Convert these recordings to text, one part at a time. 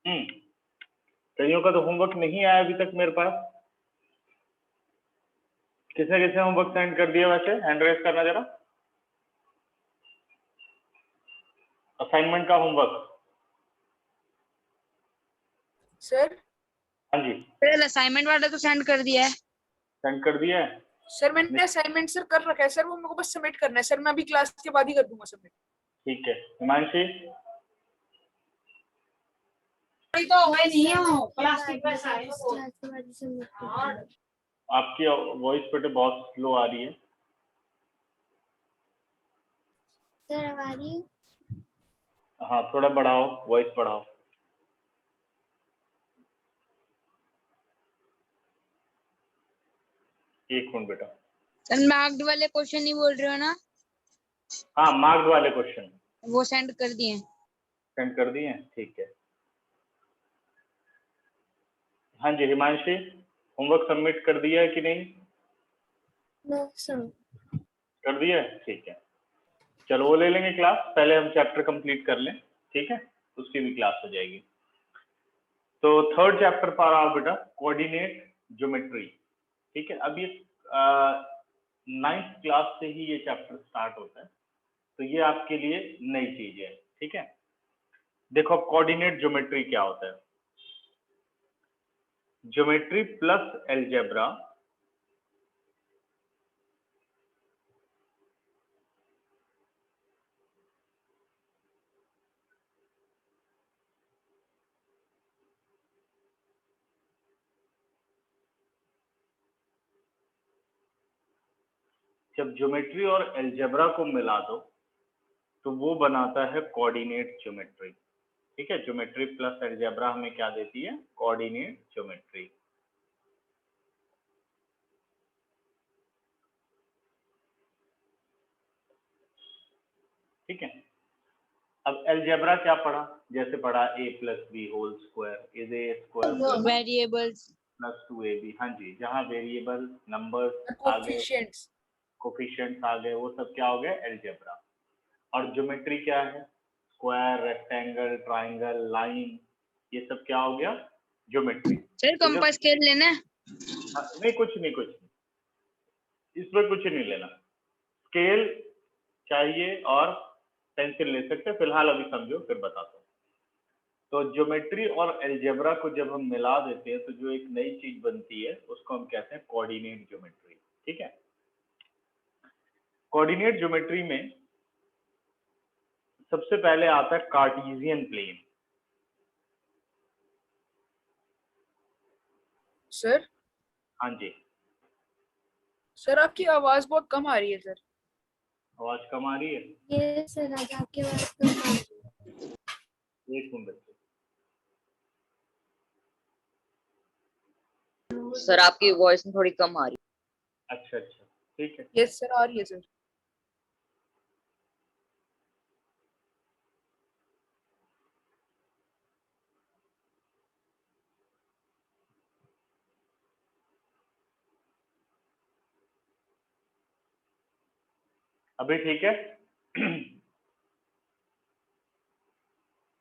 कईयों का तो होमवर्क नहीं आया अभी तक मेरे पास। किसने किसने होमवर्क सेंड कर दिया वैसे? हैंड रेज करना जरा। असाइनमेंट का होमवर्क। सर। हाँ जी, सर असाइनमेंट वाला तो सेंड कर दिया है। सेंड कर दिया है सर मैंने असाइनमेंट सर कर रखा है सर, वो मेरे को बस सबमिट करना है सर, मैं अभी क्लास के बाद ही कर दूंगा सबमिट। ठीक है। हिमांशी, तो मैं नहीं हूँ आपकी वॉइस बेटे बहुत स्लो आ रही है। सर आ रही है? हाँ, थोड़ा बढ़ाओ, वॉइस बढ़ाओ। एक मिनट बेटा। सर मार्क्ड वाले क्वेश्चन नहीं बोल रहे हो ना? हाँ, मार्क्ड वाले क्वेश्चन वो सेंड कर दिए। सेंड कर दिए हैं, ठीक है। हाँ जी हिमांशी, होमवर्क सबमिट कर दिया है कि नहीं? No sir. कर दिया है, ठीक है। चलो वो ले लेंगे क्लास, पहले हम चैप्टर कंप्लीट कर लें, ठीक है, उसकी भी क्लास हो जाएगी। तो थर्ड चैप्टर पर आओ बेटा, कोऑर्डिनेट ज्योमेट्री। ठीक है, अब ये 9th क्लास से ही ये चैप्टर स्टार्ट होता है, तो ये आपके लिए नई चीज है। ठीक है, देखो अब कोऑर्डिनेट ज्योमेट्री क्या होता है। ज्योमेट्री प्लस अलजेब्रा जब ज्योमेट्री और अलजेब्रा को मिला दो तो वो बनाता है कोऑर्डिनेट ज्योमेट्री। ठीक है, ज्योमेट्री प्लस अलजेब्रा हमें क्या देती है? Coordinate geometry. ठीक है, अब अलजेब्रा क्या पढ़ा? जैसे पढ़ा a plus B whole square is A square variables plus 2ab। हाँ जी, जहाँ वेरिएबल नंबर्स आ गए, कोफिशिएंट्स कोफिशिएंट्स आ गए, वो सब क्या हो गए? अलजेब्रा। और ज्योमेट्री क्या है? स्क्वायर, रेक्टेंगल, ट्राइंगल, लाइन, ये सब क्या हो गया? ज्योमेट्री। सर कंपास स्केल लेना है? नहीं, कुछ नहीं, कुछ नहीं, इसमें कुछ नहीं लेना। स्केल चाहिए और पेंसिल ले सकते हैं, फिलहाल अभी समझो फिर बताता हूँ। तो ज्योमेट्री और अलजेब्रा को जब हम मिला देते हैं तो जो एक नई चीज बनती है उसको हम कहते हैं कोऑर्डिनेट ज्योमेट्री। ठीक है, कोऑर्डिनेट ज्योमेट्री में सबसे पहले आता है कार्टेशियन प्लेन। सर। हाँ जी, सर आपकी आवाज बहुत कम आ रही है सर। आवाज कम आ रही है? ये सर आज आपके पास तो एक मिनट बच्चे। सर आपकी वॉइस थोड़ी कम आ रही है। अच्छा अच्छा, ठीक है। यस सर आ रही है सर। अभी ठीक है?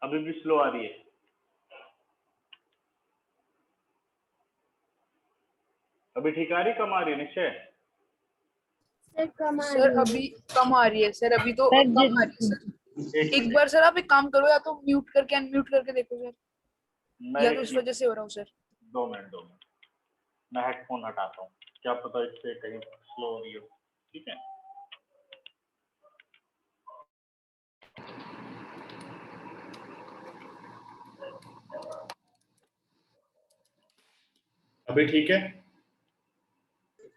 अभी भी स्लो आ रही है? अभी ठीक आ रही, कम आ रही है निश्चय? सर कम आ सर रही है। अभी कम आ रही है सर, अभी तो सर, कम आ रही है सर। एक बार सर आप एक काम करो, या तो म्यूट करके अनम्यूट करके देखो सर, मैं या तो इस वजह से हो रहा हूँ सर। 2 मिनट मैं हेडफोन हटाता हूँ, क्या पता इससे कहीं स्लो हो रही हो। ठीक है, अभी ठीक है?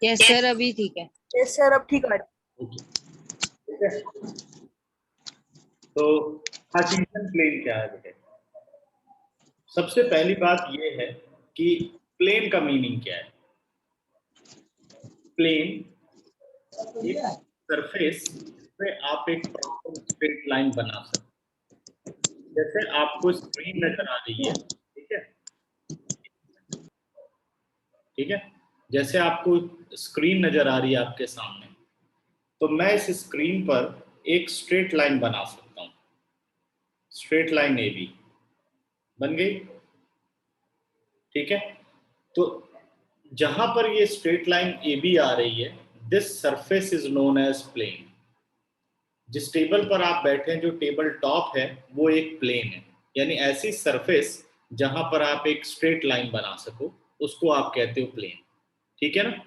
यस सर अभी ठीक है। यस सर अब ठीक आ रही ठीक है, तो कार्टेशियन प्लेन क्या है बेटे? सबसे पहली बात ये है कि प्लेन का मीनिंग क्या है। प्लेन एक सरफेस पे आप एक प्रॉपर स्ट्रेट लाइन बना सकते हैं। जैसे आपको स्क्रीन नजर आ रही है, ठीक है, ठीक है, जैसे आपको स्क्रीन नजर आ रही है आपके सामने, तो मैं इस स्क्रीन पर एक स्ट्रेट लाइन बना सकता हूँ। स्ट्रेट लाइन AB बन गई। ठीक है, तो जहां पर ये स्ट्रेट लाइन ए बी आ रही है, this surface is known as plane. जिस टेबल पर आप बैठे हैं, जो टेबल टॉप है, वो एक प्लेन है, यानी ऐसी सरफेस जहां पर आप एक स्ट्रेट लाइन बना सको, उसको आप कहते हो प्लेन। ठीक है ना।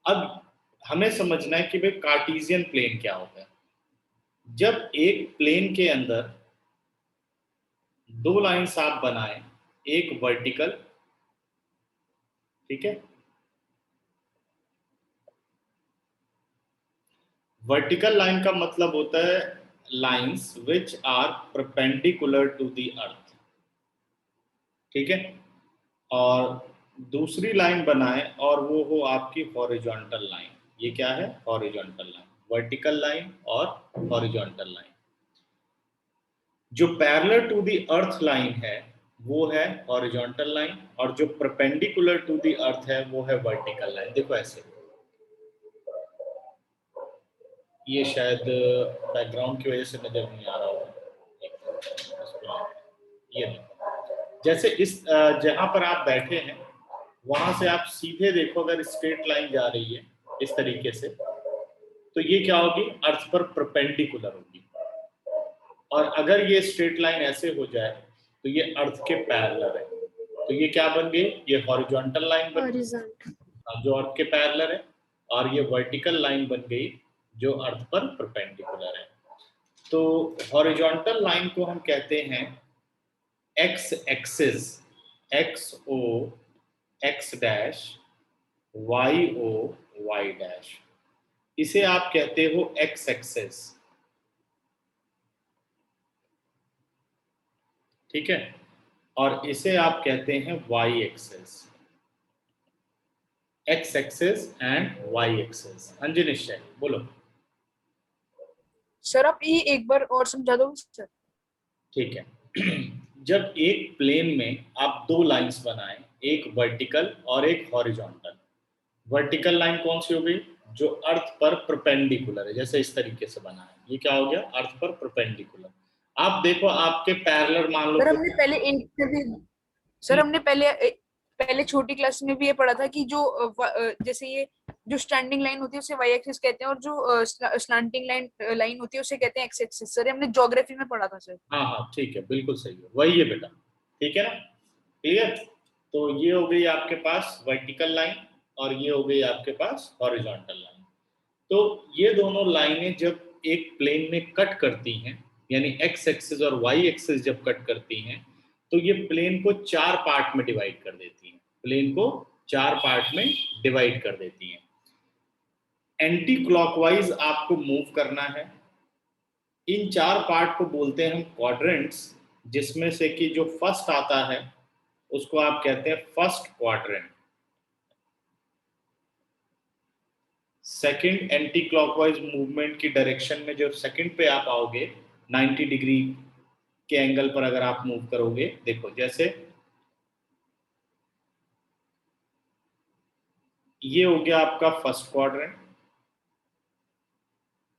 अब हमें समझना है कि भाई कार्टेशियन प्लेन क्या होता है। जब एक प्लेन के अंदर दो लाइंस आप बनाएं, एक वर्टिकल, ठीक है, वर्टिकल लाइन का मतलब होता है lines which are perpendicular to the earth, ठीक है, और दूसरी लाइन बनाएं और वो हो आपकी हॉरिजॉन्टल लाइन। ये क्या है? हॉरिजॉन्टल लाइन, वर्टिकल लाइन और हॉरिजॉन्टल लाइन। जो parallel to the earth line है वो है हॉरिजॉन्टल लाइन, और जो परपेंडिकुलर टू द अर्थ है वो है वर्टिकल लाइन। देखो ऐसे, ये शायद बैकग्राउंड की वजह से नजर नहीं आ रहा होगा। ये जैसे इस जहां पर आप बैठे हैं वहां से आप सीधे देखो, अगर स्ट्रेट लाइन जा रही है इस तरीके से, तो ये क्या होगी? अर्थ पर परपेंडिकुलर होगी। और अगर ये स्ट्रेट लाइन ऐसे हो जाए तो ये अर्थ के पैरेलल है, तो ये क्या बन गई? ये हॉरिजॉन्टल लाइन बन गई जो अर्थ के पैरेलल है, और ये वर्टिकल लाइन बन गई जो अर्थ पर परपेंडिकुलर है। तो हॉरिजॉन्टल लाइन को हम कहते हैं X axis, X O X dash, Y O Y dash, इसे आप कहते हो एक्स एक्सिस, ठीक है, और इसे आप कहते हैं Y axis, X axis and Y axis. हाँ जी निश्चय, बोलो। सर आप ये एक बार और समझा दो सर। ठीक है, जब एक प्लेन में आप दो लाइंस बनाएं, एक वर्टिकल और एक हॉरिजॉन्टल। वर्टिकल लाइन कौन सी हो गई? जो अर्थ पर परपेंडिकुलर है, जैसे इस तरीके से बना है, ये क्या हो गया? अर्थ पर परपेंडिकुलर। आप देखो आपके पैरेलल मान लो, सर हमने पहले एक में भी सर हमने पहले छोटी क्लास में भी ये पढ़ा था कि जो जैसे ये जो स्टैंडिंग लाइन होती है उसे वाई एक्सिस कहते हैं, और जो स्लैंटिंग लाइन होती है उसे कहते हैं एक्स एक्सिस। सर हमने ज्योग्राफी में पढ़ा था सर। हाँ हाँ ठीक है, बिल्कुल सही है, वही है बेटा, ठीक है ना, ठीक है। तो ये हो गई आपके पास वर्टिकल लाइन और ये हो गई आपके पास हॉरिजॉन्टल लाइन। तो ये दोनों लाइनें जब एक प्लेन में कट करती हैं, यानी एक्स एक्सिस और वाई एक्सिस जब कट करती हैं, तो ये प्लेन को चार पार्ट में डिवाइड कर देती हैं, प्लेन को चार पार्ट में डिवाइड कर देती हैं। एंटी क्लॉकवाइज आपको मूव करना है। इन चार पार्ट को बोलते हैं हम क्वाड्रेंट्स, जिसमें से कि जो फर्स्ट आता है उसको आप कहते हैं first quadrant. Second anti clockwise movement की डायरेक्शन में जो सेकंड पे आप आओगे, 90 डिग्री के एंगल पर अगर आप मूव करोगे, देखो जैसे ये हो गया आपका first quadrant,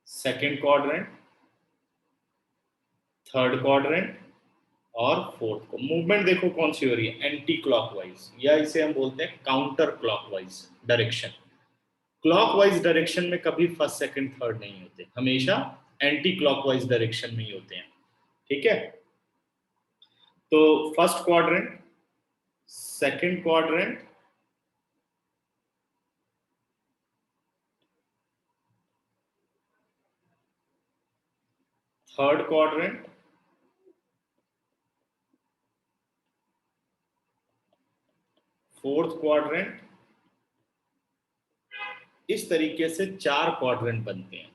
second quadrant, third quadrant और फोर्थ को मूवमेंट देखो कौन सी हो रही है? एंटी क्लॉकवाइज, या इसे हम बोलते हैं counter clockwise direction. Clockwise direction में कभी फर्स्ट सेकंड थर्ड नहीं होते, हमेशा एंटी क्लॉकवाइज डायरेक्शन में ही होते हैं, ठीक है। तो first quadrant, second quadrant, third quadrant, fourth quadrant, इस तरीके से चार क्वाड्रेंट बनते हैं,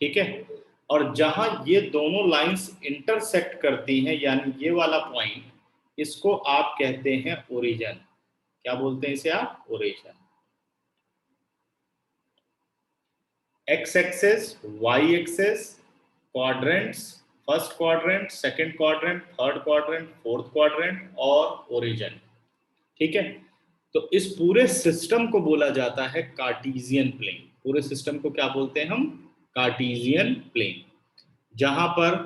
ठीक है। और जहां ये दोनों लाइंस इंटरसेक्ट करती हैं, यानी ये वाला पॉइंट, इसको आप कहते हैं ओरिजिन। क्या बोलते हैं इसे आप? Origin. X axis, Y axis, quadrants, first quadrant, second quadrant, third quadrant, fourth quadrant और ओरिजिन, ठीक है। तो इस पूरे सिस्टम को बोला जाता है कार्टेशियन प्लेन। पूरे सिस्टम को क्या बोलते हैं हम? कार्टेशियन प्लेन, जहां पर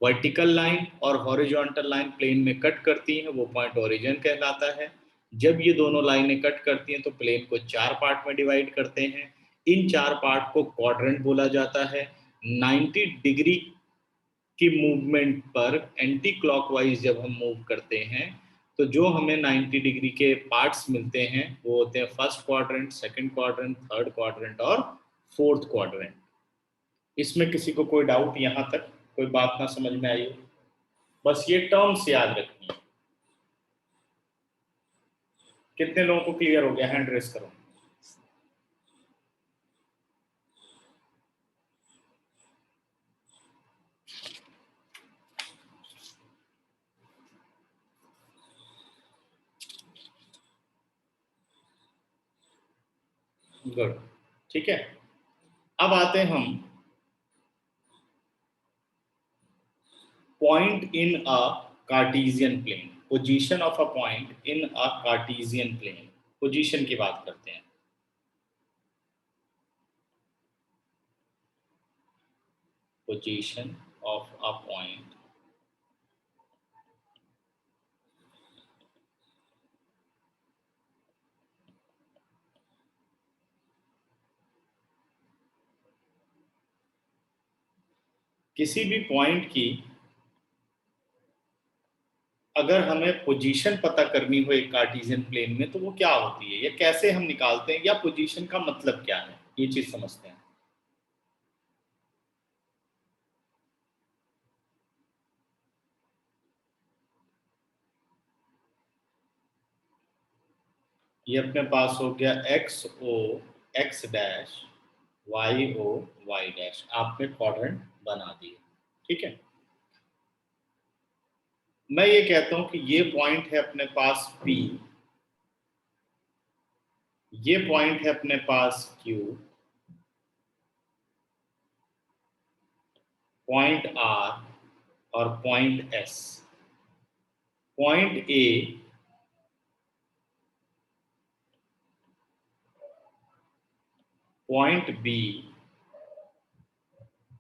वर्टिकल लाइन और हॉरिजॉन्टल लाइन प्लेन में कट करती हैं, वो पॉइंट ओरिजिन कहलाता है। जब ये दोनों लाइनें कट करती हैं तो प्लेन को 4 पार्ट में डिवाइड करते हैं। इन 4 पार्ट को क्वाड्रेंट बोला जाता है। 90 डिग्री की मूवमेंट पर एंटी क्लॉकवाइज जब हम मूव करते हैं तो जो हमें 90 डिग्री के पार्ट्स मिलते हैं वो होते हैं first quadrant, second quadrant, third quadrant और फोर्थ क्वाड्रेंट। इसमें किसी को कोई डाउट यहाँ तक कोई बात ना समझ में आई हो? बस ये टर्म्स याद रखनी है। कितने लोगों को क्लियर हो गया? हैंड रेस करो। गुड, ठीक है। अब आते हैं हम point in a Cartesian plane, position of a point in a Cartesian plane, position की बात करते हैं। पोजीशन ऑफ अ पॉइंट किसी भी पॉइंट की अगर हमें पोजीशन पता करनी हो एक कार्टेशियन प्लेन में तो वो क्या होती है, या कैसे हम निकालते हैं, या पोजीशन का मतलब क्या है, ये चीज समझते हैं। ये अपने पास हो गया X O X dash, Y O Y dash, आपने क्वाड्रेंट बना दिए, ठीक है। मैं ये कहता हूं कि ये पॉइंट है अपने पास P, ये पॉइंट है अपने पास Q, पॉइंट R और point S। Point A point B,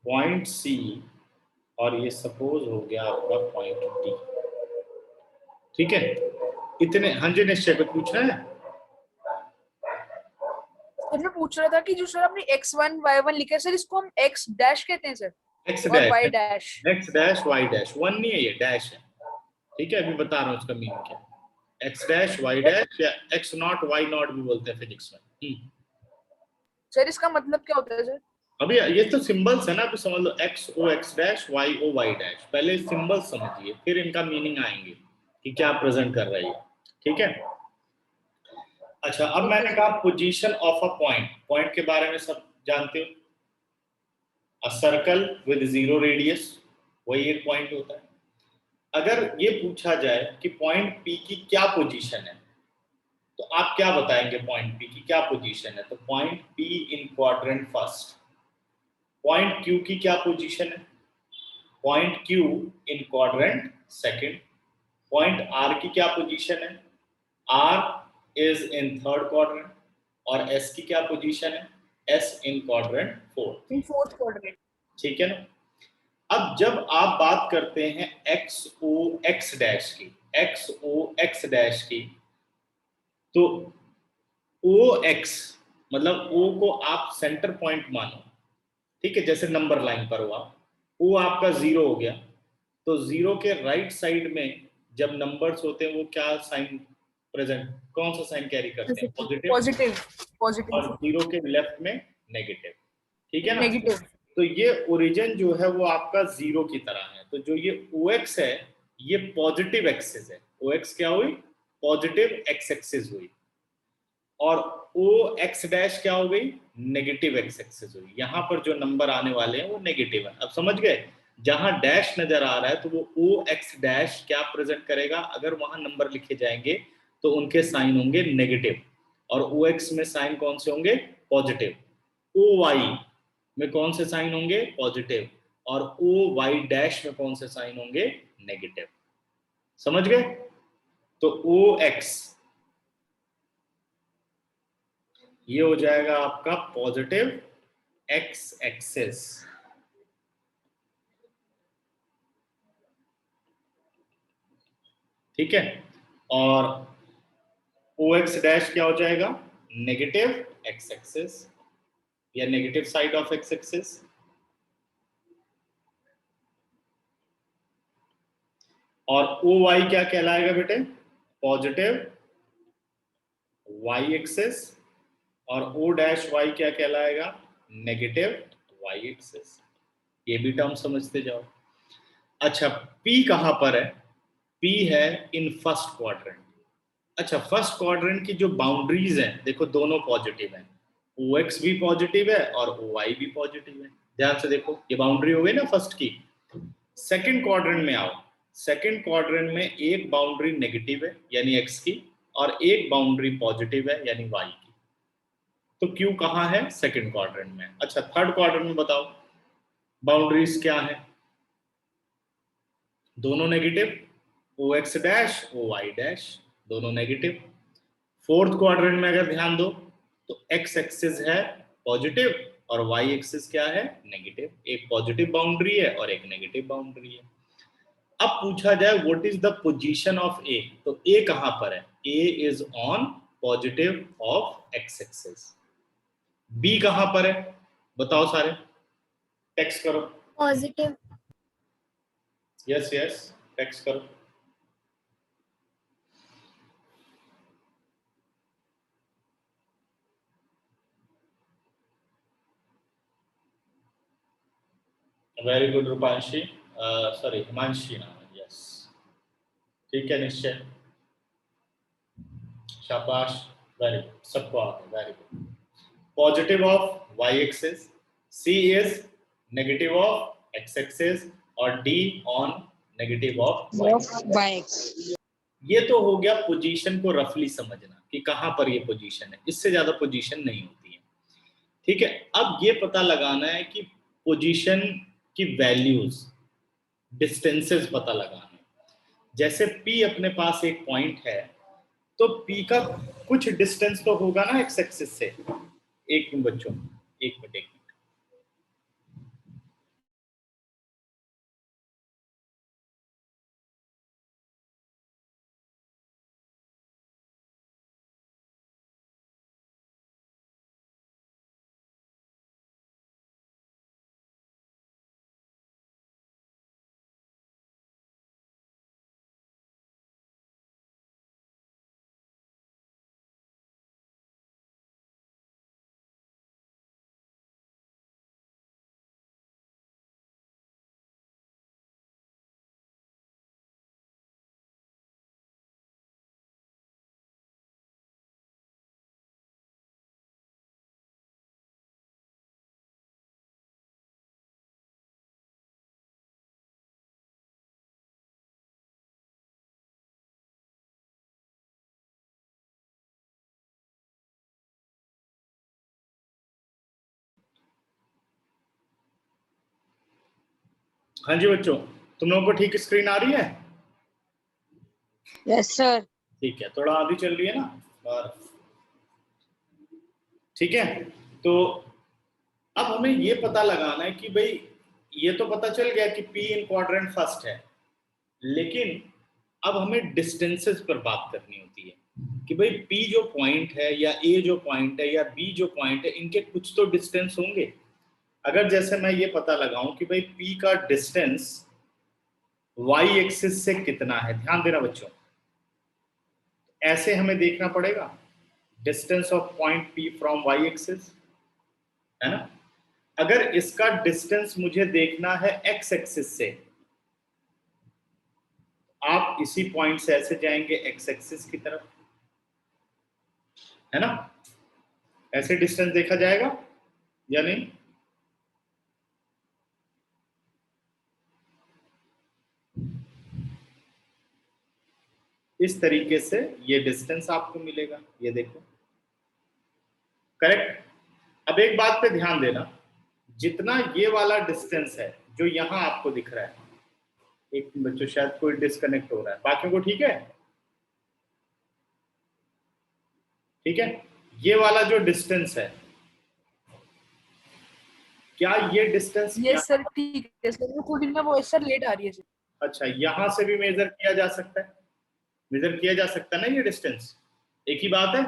point C और ये सपोज हो गया आपका पॉइंट D, ठीक है। इतने हंजे निश्चय पे पूछ रहे हैं। सर मैं पूछ रहा था कि जो सर आपने x1 y1 लिखा है सर, इसको हम x डैश कहते हैं सर एक्स और y dash, dash? X dash Y dash, one नहीं है ये, डैश है, ठीक है। अभी बता रहा हूँ इसका मीनिंग क्या है। एक्स डैश वाई डैश या एक्स नॉट वाई नॉट भी बोलते हैं फिजिक्स में। सर इसका मतलब क्या होता है सर? अभी ये तो सिंबल्स है ना, अभी समझ लो X O X dash, Y O Y dash, पहले सिंबल्स समझिए फिर इनका मीनिंग आएंगे कि क्या प्रेजेंट कर रही है, ठीक है। अच्छा, अब मैंने कहा position of a point, point के बारे में सब जानते हो। अ सर्कल विद 0 रेडियस, वही एक पॉइंट होता है। अगर ये पूछा जाए कि पॉइंट P की क्या पोजीशन है तो आप क्या बताएंगे? पॉइंट P की क्या पोजीशन है? तो पॉइंट P इन क्वाड्रेंट फर्स्ट। पॉइंट Q की क्या पोजीशन है? पॉइंट Q इन क्वाड्रेंट सेकंड। पॉइंट R की क्या पोजीशन है? R is in third quadrant. और S की क्या पोजीशन है? S in quadrant fourth. In fourth quadrant, ठीक है ना। अब जब आप बात करते हैं एक्स ओ एक्स डैश की, एक्स ओ एक्स डैश की, तो ओ एक्स मतलब ओ को आप सेंटर पॉइंट मानो, ठीक है, जैसे नंबर लाइन पर हुआ, ओ आपका 0 हो गया, तो 0 के राइट साइड में जब नंबर्स होते हैं वो क्या साइन प्रेजेंट, कौन सा साइन कैरी करते हैं? पॉजिटिव। पॉजिटिव, और पॉजिटिव 0 के लेफ्ट में नेगेटिव, ठीक है ना। नेगेटिव। तो ये ओरिजिन जो है वो आपका 0 की तरह है। तो जो ये OX है ये पॉजिटिव एक्सिस है। OX क्या हुई? पॉजिटिव एक्स एक्सिस हुई। और OX डैश क्या हो गई? नेगेटिव एक्स एक्सिस हुई। यहाँ पर जो नंबर आने वाले हैं वो नेगेटिव है। अब समझ गए? जहां डैश नजर आ रहा है तो वो OX डैश क्या प्रेजेंट करेगा? अगर वहां नंबर लिखे जाएंगे तो उनके साइन होंगे नेगेटिव, और OX में साइन कौन से होंगे? पॉजिटिव। OY में कौन से साइन होंगे? पॉजिटिव। और OY डैश में कौन से साइन होंगे? नेगेटिव। समझ गए? तो OX ये हो जाएगा आपका पॉजिटिव एक्स एक्सिस, ठीक है, और OX डैश क्या हो जाएगा, नेगेटिव एक्स एक्सिस या negative side of X axis, और OY क्या कहलाएगा बेटे, पॉजिटिव Y एक्सिस, और O डैश Y क्या कहलाएगा, नेगेटिव Y एक्सिस। ये भी टर्म समझते जाओ। अच्छा, P कहां पर है, P है इन फर्स्ट क्वाड्रेंट। अच्छा, फर्स्ट क्वाड्रेंट की जो बाउंड्रीज हैं देखो, दोनों पॉजिटिव हैं, OX भी पॉजिटिव है और OY भी पॉजिटिव है। ध्यान से देखो, ये बाउंड्री हो गई ना फर्स्ट की। सेकंड क्वाड्रेंट में आओ, सेकंड क्वाड्रेंट में एक बाउंड्री नेगेटिव है यानी X की, और एक बाउंड्री पॉजिटिव है यानी Y की। तो Q कहाँ है, सेकंड क्वाड्रेंट में। अच्छा, थर्ड क्वाड्रेंट में बताओ बाउंड्रीज क्या है, दोनों negative, OX dash OY dash दोनों नेगेटिव। फोर्थ क्वाड्रेंट में अगर ध्यान दो तो X एक्सिस है पॉजिटिव और Y एक्सिस क्या है, नेगेटिव। एक पॉजिटिव बाउंड्री है और एक नेगेटिव बाउंड्री है। अब पूछा जाए what is the position of A, तो A कहां पर है, A is on positive of X axis. B कहां पर है बताओ सारे, टेक्स्ट करो। पॉजिटिव। यस यस, टेक्स्ट करो। Very good Rupanshi, sorry Himanshi नाम है, यस ठीक है, निश्चय, शाबाश, वेरी गुड, सबको आ गया, very good. Positive of Y axis, C is negative of X axis और D on negative of Y। Y ये तो हो गया पोजीशन को रफली समझना कि कहां पर ये पोजीशन है, इससे ज्यादा पोजीशन नहीं होती है। ठीक है, अब ये पता लगाना है कि पोजीशन की वैल्यूज, डिस्टेंसेस पता लगाने। जैसे P अपने पास एक पॉइंट है तो P का कुछ डिस्टेंस तो होगा ना X एक्सिस से। एक मिनट बच्चों, एक मिनट। हाँ जी बच्चों, तुम लोगों को ठीक स्क्रीन आ रही है? Yes sir. ठीक है, थोड़ा आधी चल रही है ना बाहर। ठीक है, तो अब हमें ये पता लगाना है कि भाई ये तो पता चल गया कि P इन क्वाड्रेंट फर्स्ट है, लेकिन अब हमें डिस्टेंसेस पर बात करनी होती है कि भाई P जो पॉइंट है या A जो पॉइंट है या B जो पॉइंट है, इनके कुछ तो डिस्टेंस होंगे। अगर जैसे मैं ये पता लगाऊं कि भाई P का डिस्टेंस Y एक्सिस से कितना है, ध्यान देना बच्चों, ऐसे हमें देखना पड़ेगा distance of point P from Y axis, है ना। अगर इसका डिस्टेंस मुझे देखना है X एक्सिस से, आप इसी पॉइंट से ऐसे जाएंगे X एक्सिस की तरफ, है ना, ऐसे डिस्टेंस देखा जाएगा या नहीं। इस तरीके से ये डिस्टेंस आपको मिलेगा, ये देखो, करेक्ट। अब एक बात पे ध्यान देना, जितना ये वाला डिस्टेंस है जो यहां आपको दिख रहा है, एक बच्चों शायद कोई डिस्कनेक्ट हो रहा है, बाकियों को ठीक है, ठीक है, ये वाला जो डिस्टेंस है, क्या ये डिस्टेंस, यस सर ठीक है सर, वो थोड़ी ना वॉइस सर लेट आ रही है सर। अच्छा, यहां से भी मेजर किया जा सकता है, मेजर किया जा सकता है ना ये डिस्टेंस, एक ही बात है,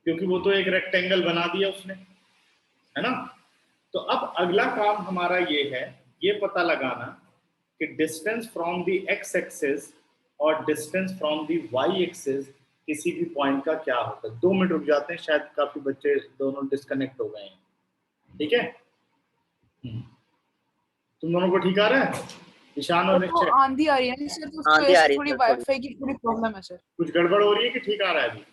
क्योंकि वो तो एक रेक्टेंगल बना दिया उसने, है ना। तो अब अगला काम हमारा ये है, ये पता लगाना कि distance from the X axis और distance from the Y axis किसी भी पॉइंट का क्या होता है। 2 मिनट रुक जाते हैं, शायद काफी बच्चे दोनों डिस्कनेक्ट हो गए हैं, ठीक है। तुम दोनों को ठीक आ रहा है, ईशान और सर वो निश्चय? आंधी आ रही है ना सर, तो उसकी आंधी वजह आ से रही है थोड़ी सर, थोड़ी। वाईफाई की थोड़ी प्रॉब्लम है सर। कुछ गड़बड़ हो रही है कि ठीक आ रहा है अभी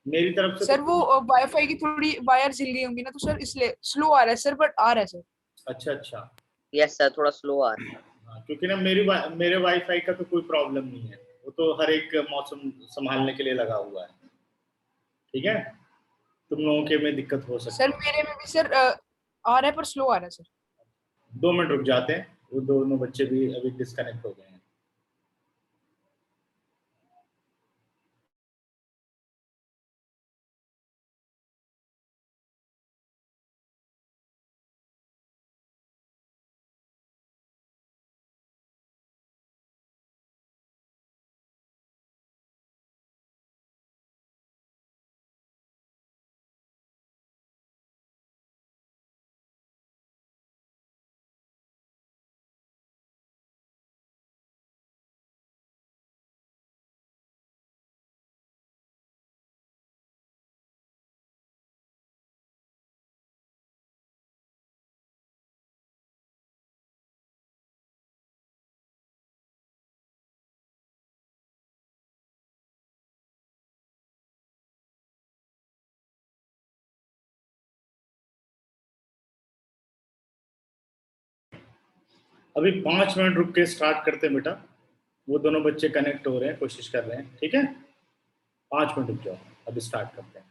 मेरी तरफ से? सर तो वो वाईफाई की थोड़ी वायर जल गई होंगी ना, तो सर इसलिए स्लो आ रहा है सर, बट आ रहा है सर। अच्छा अच्छा, यस सर, थोड़ा स्लो आ रहा है। हाँ, क्योंकि ना मेरे वाईफाई का तो कोई प्रॉब्लम नहीं है, वो तो हर एक मौसम संभालने के लिए लगा हुआ है, ठीक है। तुम लोगों के में दिक्कत हो सकती सर है। मेरे में भी सर आ रहा है, पर स्लो आ रहा है सर। 2 मिनट रुक जाते हैं, वो दोनों बच्चे भी अभी डिस्कनेक्ट हो गए हैं। अभी 5 मिनट रुक के स्टार्ट करते हैं बेटा, वो दोनों बच्चे कनेक्ट हो रहे हैं, कोशिश कर रहे हैं, ठीक है। 5 मिनट रुक जाओ, अभी स्टार्ट करते हैं।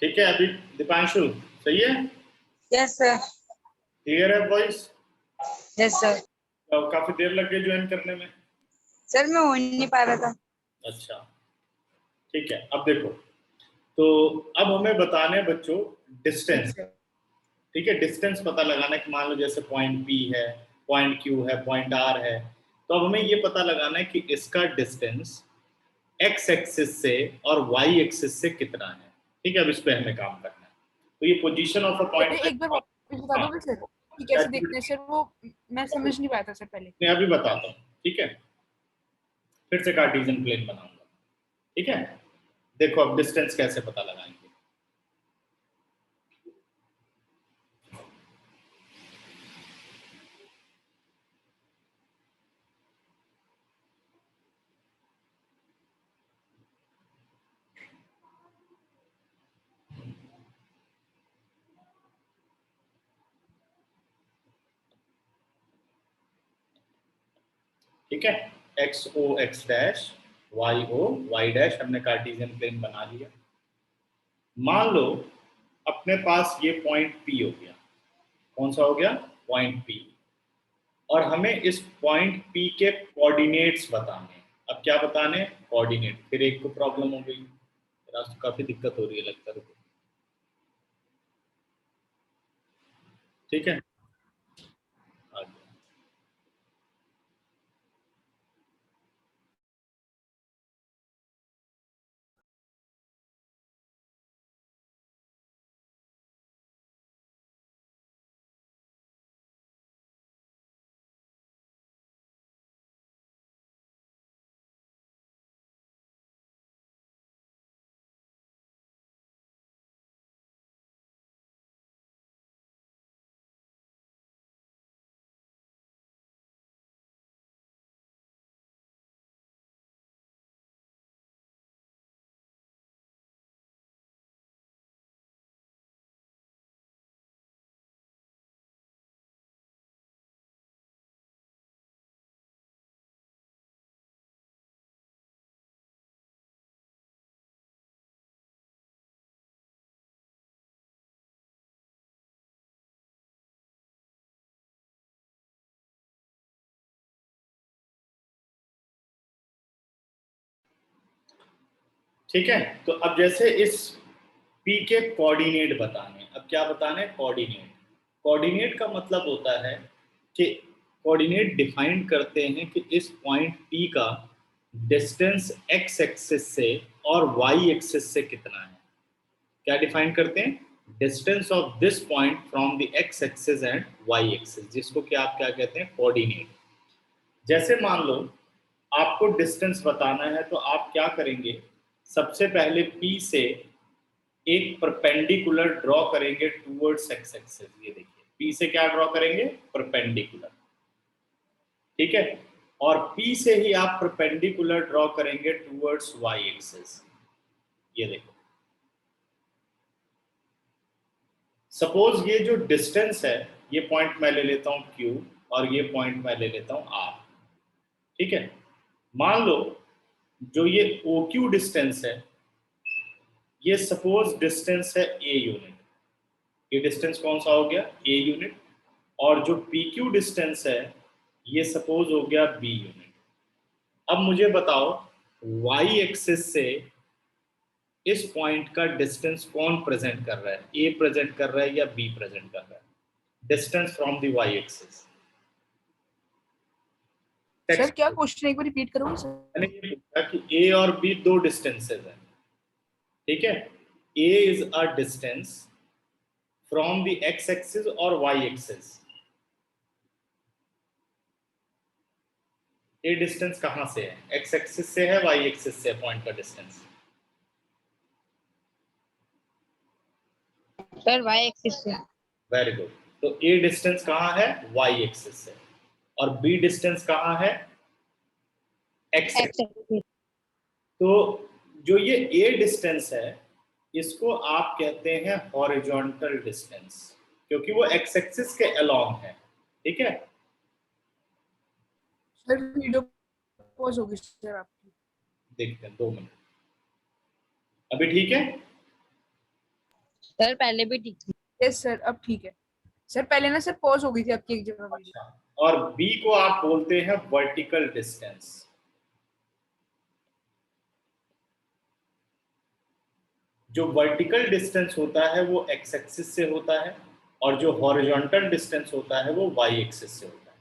ठीक है, अभी दीपांशु सही है? Yes sir. क्लियर है वॉइस? Yes sir. तो काफी देर लग गई ज्वाइन करने में। सर मैं हो नहीं पा रहा था। अच्छा ठीक है, अब देखो, तो अब हमें बताने हैं बच्चों डिस्टेंस। ठीक है, डिस्टेंस पता लगाना है कि मान लो जैसे पॉइंट P है, पॉइंट Q है, पॉइंट R है, तो अब हमें ये पता लगाना है कि इसका डिस्टेंस x एक्सिस से और y एक्सिस से कितना है। ठीक है, अब इस पे हमें काम करना है। तो ये पोजीशन ऑफ अ पॉइंट एक बार वापस बता दोगे सर कि कैसे देखते हैं सर? वो मैं समझ नहीं पाया था सर पहले। मैं अभी बताता हूँ। ठीक है, फिर से कार्टेशियन प्लेन बनाऊंगा। ठीक है, देखो अब डिस्टेंस कैसे पता लगाएंगे। ठीक है, X O X dash, Y O Y dash, हमने कार्टेशियन प्लेन बना लिया। मान लो अपने पास ये पॉइंट P हो गया। कौन सा हो गया? Point P। और हमें इस पॉइंट P के कोऑर्डिनेट्स बताने। अब क्या बताने? कोऑर्डिनेट। फिर एक को प्रॉब्लम हो गई, आज तो काफी दिक्कत हो रही है लगता है। ठीक है, आगे। ठीक है, तो अब जैसे इस P के कोऑर्डिनेट बताने। अब क्या बताने? कोऑर्डिनेट। कोऑर्डिनेट का मतलब होता है कि कोऑर्डिनेट डिफाइन करते हैं कि इस पॉइंट P का डिस्टेंस x एक्सिस से और y एक्सिस से कितना है। क्या डिफाइन करते हैं? Distance of this point from the x axis and y axis, जिसको कि आप क्या कहते हैं? कोऑर्डिनेट। जैसे मान लो आपको डिस्टेंस बताना है, तो आप क्या करेंगे? सबसे पहले P से एक परपेंडिकुलर ड्रॉ करेंगे टूवर्ड्स x एक्सिस। ये देखिए, P से क्या ड्रॉ करेंगे? परपेंडिकुलर। ठीक है, और P से ही आप परपेंडिकुलर ड्रॉ करेंगे टूवर्ड्स y एक्सिस। ये देखो, सपोज ये जो डिस्टेंस है, ये पॉइंट मैं ले लेता हूं Q और ये पॉइंट मैं ले लेता हूं R। ठीक है, मान लो जो ये OQ डिस्टेंस है, ये सपोज डिस्टेंस है A यूनिट। ये डिस्टेंस कौन सा हो गया? A unit. और जो PQ डिस्टेंस है, ये सपोज हो गया B यूनिट। अब मुझे बताओ y एक्सिस से इस पॉइंट का डिस्टेंस कौन प्रेजेंट कर रहा है? A प्रेजेंट कर रहा है या B प्रेजेंट कर रहा है? Distance from the y axis. Sir क्या क्वेश्चन एक बार रिपीट करोगे सर? मैंने ये पूछा कि A और B दो डिस्टेंसेस हैं। ठीक है, A is a distance from the x axis और y एक्सिस। ये डिस्टेंस कहां से है? x एक्सिस से है, y एक्सिस से? पॉइंट का डिस्टेंस सर y एक्सिस से। Very good. तो A डिस्टेंस कहां है? y एक्सिस से। और B डिस्टेंस कहां है? x x axis. तो जो ये A डिस्टेंस है, इसको आप कहते हैं हॉरिजॉन्टल डिस्टेंस, क्योंकि वो x एक्सिस के अलोंग है। ठीक है, सर वीडियो पॉज होगी सर आपकी। देखते हैं 2 मिनट। अभी ठीक है? सर पहले भी ठीक थी। यस सर अब ठीक है। सर पहले ना सर पॉज हो गई थी आपकी एक जगह वीडियो। अच्छा, और बी को आप बोलते हैं वर्टिकल डिस्टेंस। जो वर्टिकल डिस्टेंस होता है वो एक्स एक्सिस से होता है, और जो हॉरिजॉन्टल डिस्टेंस होता है वो वाई एक्सिस से होता है।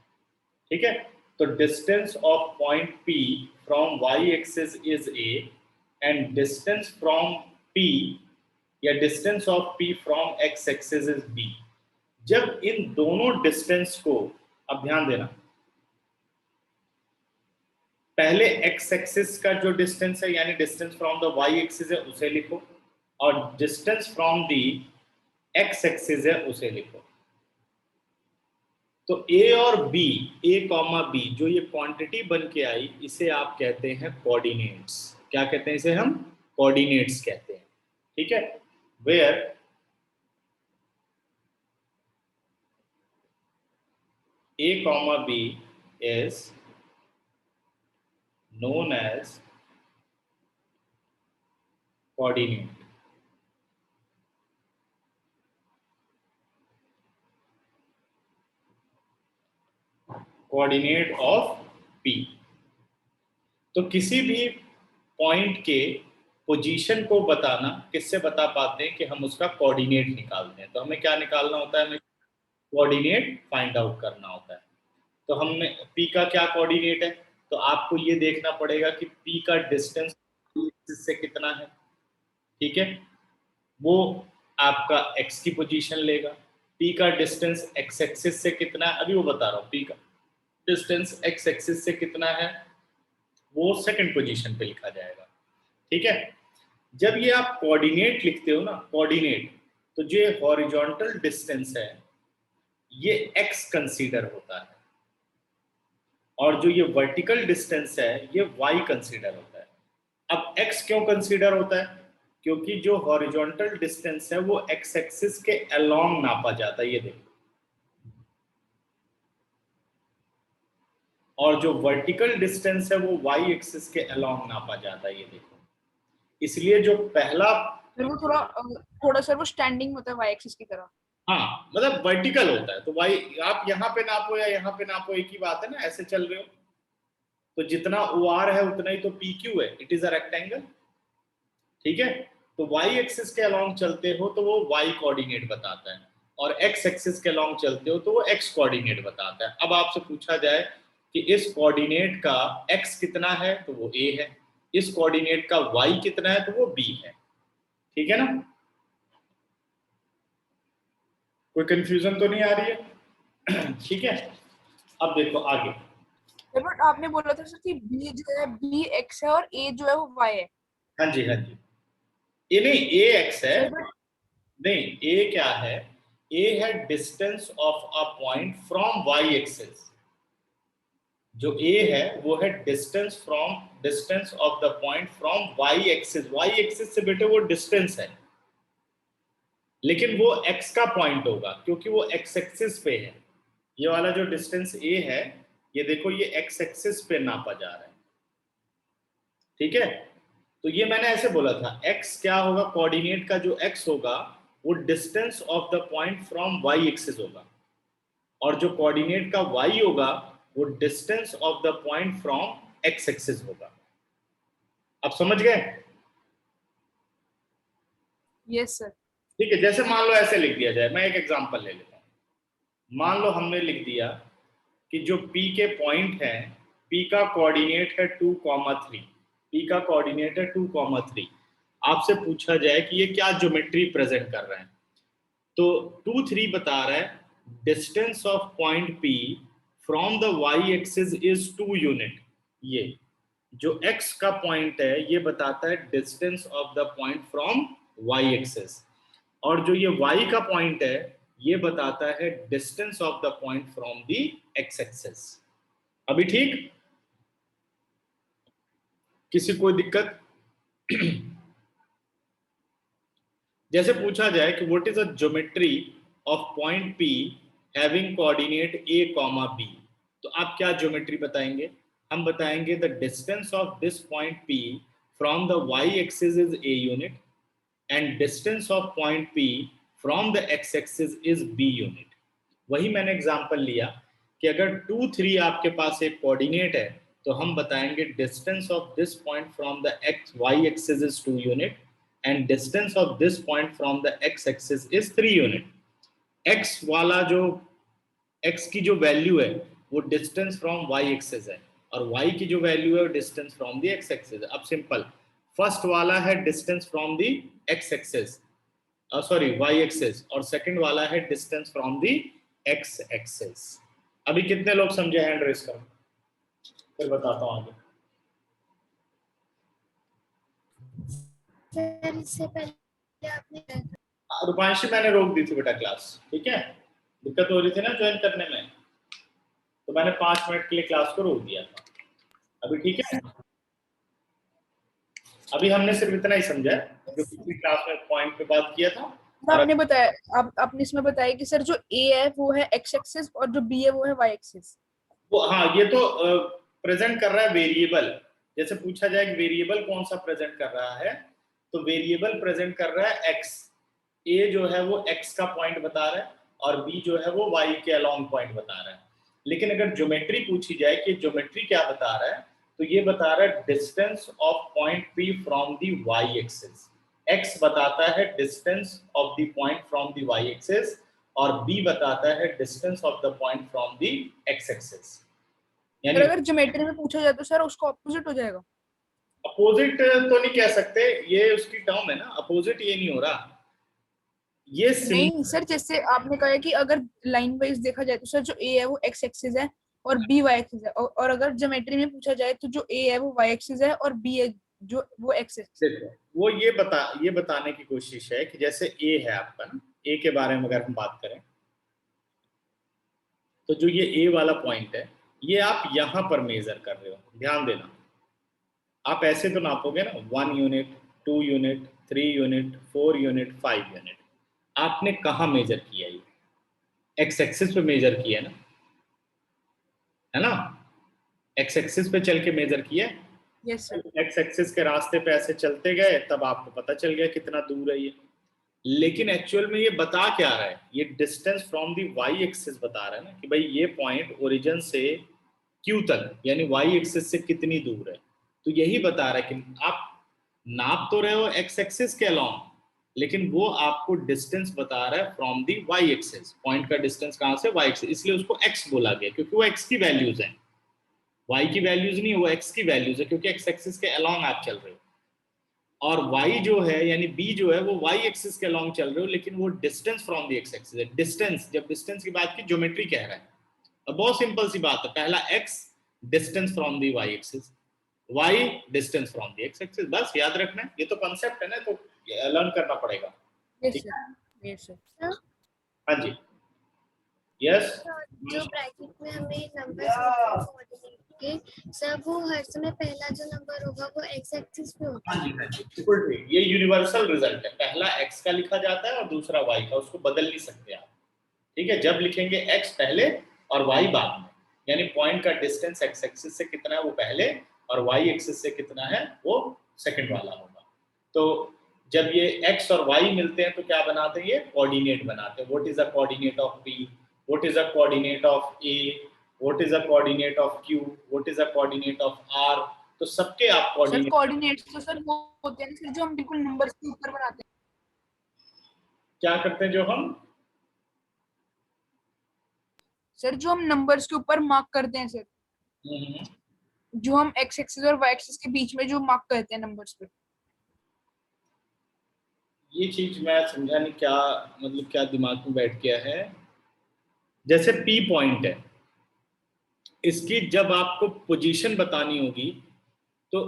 ठीक है, तो distance of point P from Y axis is A and distance from P या distance of P from X axis is B। जब इन दोनों डिस्टेंस को, अब ध्यान देना, पहले एक्स एक्सिस का जो डिस्टेंस है यानी distance from the Y axis है उसे लिखो, और distance from the X axis है उसे लिखो। तो ए और बी, ए कॉमा बी, जो ये क्वांटिटी बन के आई इसे आप कहते हैं कोऑर्डिनेट्स। क्या कहते हैं इसे? हम कोऑर्डिनेट्स कहते हैं। ठीक है, where A comma B is known as coordinate. Coordinate of P। तो किसी भी पॉइंट के पोजीशन को बताना किससे बता पाते हैं कि हम उसका कोऑर्डिनेट निकालते हैं। तो हमें क्या निकालना होता है? हमें कोऑर्डिनेट फाइंड आउट करना होता है। तो हमने P का क्या कोऑर्डिनेट है, तो आपको ये देखना पड़ेगा कि P का डिस्टेंस से कितना है। ठीक है, वो आपका x की पोजीशन लेगा। P का डिस्टेंस x एक्सिस से कितना है, अभी वो बता रहा हूँ। P का डिस्टेंस x एक्सिस से कितना है वो सेकंड पोजीशन पे लिखा जाएगा। ठीक है, जब ये आप कोऑर्डिनेट लिखते हो ना, कोऑर्डिनेट, तो जो हॉरिजॉन्टल डिस्टेंस है ये x कंसीडर होता है, और जो ये वर्टिकल डिस्टेंस है ये y कंसीडर होता है। अब x क्यों कंसीडर होता है? क्योंकि जो हॉरिजॉन्टल डिस्टेंस है वो x एक्सिस के अलोंग नापा जाता है, ये देखो, और जो वर्टिकल डिस्टेंस है वो y एक्सिस के अलोंग नापा जाता है, ये देखो। इसलिए जो पहला, फिर वो थोड़ा सर वो स्टैंडिंग होता है वाई एक्सिस की तरह। हाँ मतलब वर्टिकल होता है, तो y आप यहाँ पे नापो या यहाँ पे नापो एक ही बात है ना, ऐसे चल रहे हो तो जितना OR है उतना ही तो PQ है, इट इज अ रेक्टेंगल। ठीक है, तो y एक्सिस के अलोंग चलते हो तो वो y कोऑर्डिनेट बताता है, और x एक्सिस के अलोंग चलते हो तो वो x कोऑर्डिनेट बताता है। अब आपसे पूछा जाए कि इस कोऑर्डिनेट का x कितना है, तो वो A है। इस कोऑर्डिनेट का y कितना है, तो वो B है। ठीक है ना, कोई कंफ्यूजन तो नहीं आ रही है? ठीक है, अब देखो आगे। बट आपने बोला था सर कि बी जो है बी एक्स है और ए जो है वो वाई है। हाँ जी, हाँ जी, ये नहीं a x है, नहीं a क्या है, a है distance of a point from y axis. जो a है वो है distance of the point from y axis. y axis से बेटे वो डिस्टेंस है, लेकिन वो x का पॉइंट होगा क्योंकि वो x एक्सिस पे है। ये वाला जो डिस्टेंस a है, ये देखो ये x एक्सिस पे नापा जा रहा है। ठीक है, तो ये मैंने ऐसे बोला था, x क्या होगा, कोऑर्डिनेट का जो x होगा वो distance of the point from y axis होगा, और जो कोऑर्डिनेट का y होगा वो distance of the point from x axis होगा। अब समझ गए? Yes sir. ठीक है, जैसे मान लो ऐसे लिख दिया जाए, मैं एक एग्जांपल ले लेता हूं। मान लो हमने लिख दिया कि जो P के पॉइंट है, P का कोऑर्डिनेट है 2,3, P का कोऑर्डिनेट है 2,3। आपसे पूछा जाए कि ये क्या ज्योमेट्री प्रेजेंट कर रहे हैं, तो 2,3 बता रहा है distance of point P from the y axis is 2 unit. ये जो x का पॉइंट है ये बताता है distance of the point from y axis, और जो ये y का पॉइंट है ये बताता है distance of the point from the x axis. अभी ठीक? किसी कोई दिक्कत? जैसे पूछा जाए कि what is a geometry of point P having coordinate a, B, तो आप क्या ज्योमेट्री बताएंगे? हम बताएंगे the distance of this point P from the y axis is a unit and distance of point P from the x axis is b unit. वही मैंने example लिया कि अगर 2 3 आपके पास एक कोऑर्डिनेट है तो हम बताएंगे distance of this point from the X Y axis is 2 unit and distance of this point from the X axis is 3 unit. X वाला जो एक्स की जो वैल्यू है वो डिस्टेंस फ्रॉम वाई एक्सिस है और वाई की जो वैल्यू है वो distance from the X axis है। अब सिंपल, फर्स्ट वाला है distance from the X axis sorry Y axis और सेकंड वाला है distance from the X axis. अभी कितने लोग समझे? हैंड रेस करो, फिर बताता हूं आगे। सर इससे पहले आपने रूपांशी मैंने रोक दी थी बेटा क्लास, ठीक है, दिक्कत हो रही थी ना ज्वाइन करने में, तो मैंने 5 मिनट के लिए क्लास को रोक दिया था। अभी ठीक है? अभी हमने सिर्फ इतना ही समझा जो पिछली क्लास में पॉइंट पे बात किया था। आपने बताया, आपने इसमें बताया कि सर जो ए है वो है एक्स एक्सिस और जो बी है वो है वाई एक्सिस। वो हाँ, ये तो प्रेजेंट कर रहा है वेरिएबल। जैसे पूछा जाए कि वेरिएबल कौन सा प्रेजेंट कर रहा है, तो वेरिएबल प्रेजेंट कर रहा है एक्स। ए जो है वो एक्स का पॉइंट बता रहा है और बी जो है वो वाई के अलोंग पॉइंट बता रहा है। लेकिन अगर ज्योमेट्री पूछी जाए कि ज्योमेट्री क्या बता रहा है, तो ये बता रहा है distance of point P from the Y axis. X बताता है distance of the point from the Y axis और बी बताता है distance of the point from the X axis. यानी अगर ज्योमेट्री में पूछा जाए तो सर उसका ऑपोजिट हो जाएगा। अपोजिट तो नहीं कह सकते, ये उसकी टर्म है ना, अपोजिट ये नहीं हो रहा। ये नहीं सर, जैसे आपने कहा है कि अगर लाइन वाइज देखा जाए तो सर जो ए है वो एक्स एक्सिस है और बी वाई एक्सिस है, और अगर ज्योमेट्री में पूछा जाए तो जो ए है वो वाई एक्सिस है और बी है जो वो एक्स एक्सिस। देखो, वो ये बताने की कोशिश है कि जैसे ए है आपका ना, ए के बारे में अगर हम बात करें तो जो ये ए वाला पॉइंट है ये आप यहां पर मेजर कर रहे हो, ध्यान देना। आप ऐसे तो नापोगे ना 1 unit 2 unit 3 unit 4 unit 5 unit. आपने कहाँ मेजर किया? ये एक्स एक्सिस पे मेजर किया है ना, एक्स एक्सिस पे चल के मेजर किया। Yes sir. एक्स एक्सिस के रास्ते पे ऐसे चलते गए तब आपको पता चल गया कितना दूर है ये। लेकिन एक्चुअल में ये बता क्या रहा है? ये distance from the Y axis बता रहा है ना कि भाई ये पॉइंट ओरिजिन से क्यू तक यानी वाई एक्सिस से कितनी दूर है। तो यही बता रहा है कि आप नाप तो रहे हो एक्स एक्सिस के अलोंग, लेकिन वो आपको डिस्टेंस बता रहा है from the Y axis. Point का डिस्टेंस कहां से? वाई एक्सिस, इसलिए उसको एक्स बोला गया क्योंकि वो एक्स की वैल्यूज है, वाई की वैल्यूज नहीं, वो एक्स की वैल्यूज है क्योंकि एक्स एक्सिस के अलोंग आप चल रहे हो। और y जो है यानी b जो है वो y एक्सिस के अलोंग चल रहे हो, लेकिन वो distance from the x axis है। डिस्टेंस, जब डिस्टेंस की बात की, ज्योमेट्री कह रहा है। अब बहुत सिंपल सी बात है, पहला x distance from the y axis, y distance from the x axis, बस याद रखना है। ये तो कांसेप्ट है ना, तो लर्न करना पड़ेगा। Yes sir, yes sir. हाँ जी, यस। जो ब्रैकेट में हमें नंबर के सर वो हर समय पहला जो नंबर होगा वो एक्स एक्सिस पे होगा। हाँ जी, हाँ जी, बिल्कुल ठीक। ये यूनिवर्सल रिजल्ट है, पहला x का लिखा जाता है और दूसरा y का, उसको बदल नहीं सकते आप, ठीक है। जब लिखेंगे x पहले और y बाद में, यानी पॉइंट का डिस्टेंस x एक्सिस से कितना है वो पहले और y एक्सिस से कितना है वो सेकंड वाला होगा। तो जब ये x और y मिलते हैं तो क्या बनाते हैं? ये कोऑर्डिनेट बनाते हैं। What is the coordinate of p, what is the coordinate of a, what is the coordinate of q, what is the coordinate of r। तो सबके आप सर कोऑर्डिनेट कोऑर्डिनेट्स तो सर वो होते हैं सर जो हम बिल्कुल नंबर्स के ऊपर बनाते हैं। क्या करते हैं? जो हम सर जो हम नंबर्स के ऊपर मार्क करते हैं सर, जो हम एक्स एक्सिस और वाई एक्सिस के बीच में जो मार्क करते हैं नंबर्स पे। ये चीज मैं समझा नहीं, क्या मतलब क्या दिमाग में बैठ गया है। जैसे P पॉइंट है, इसकी जब आपको पोजीशन बतानी होगी तो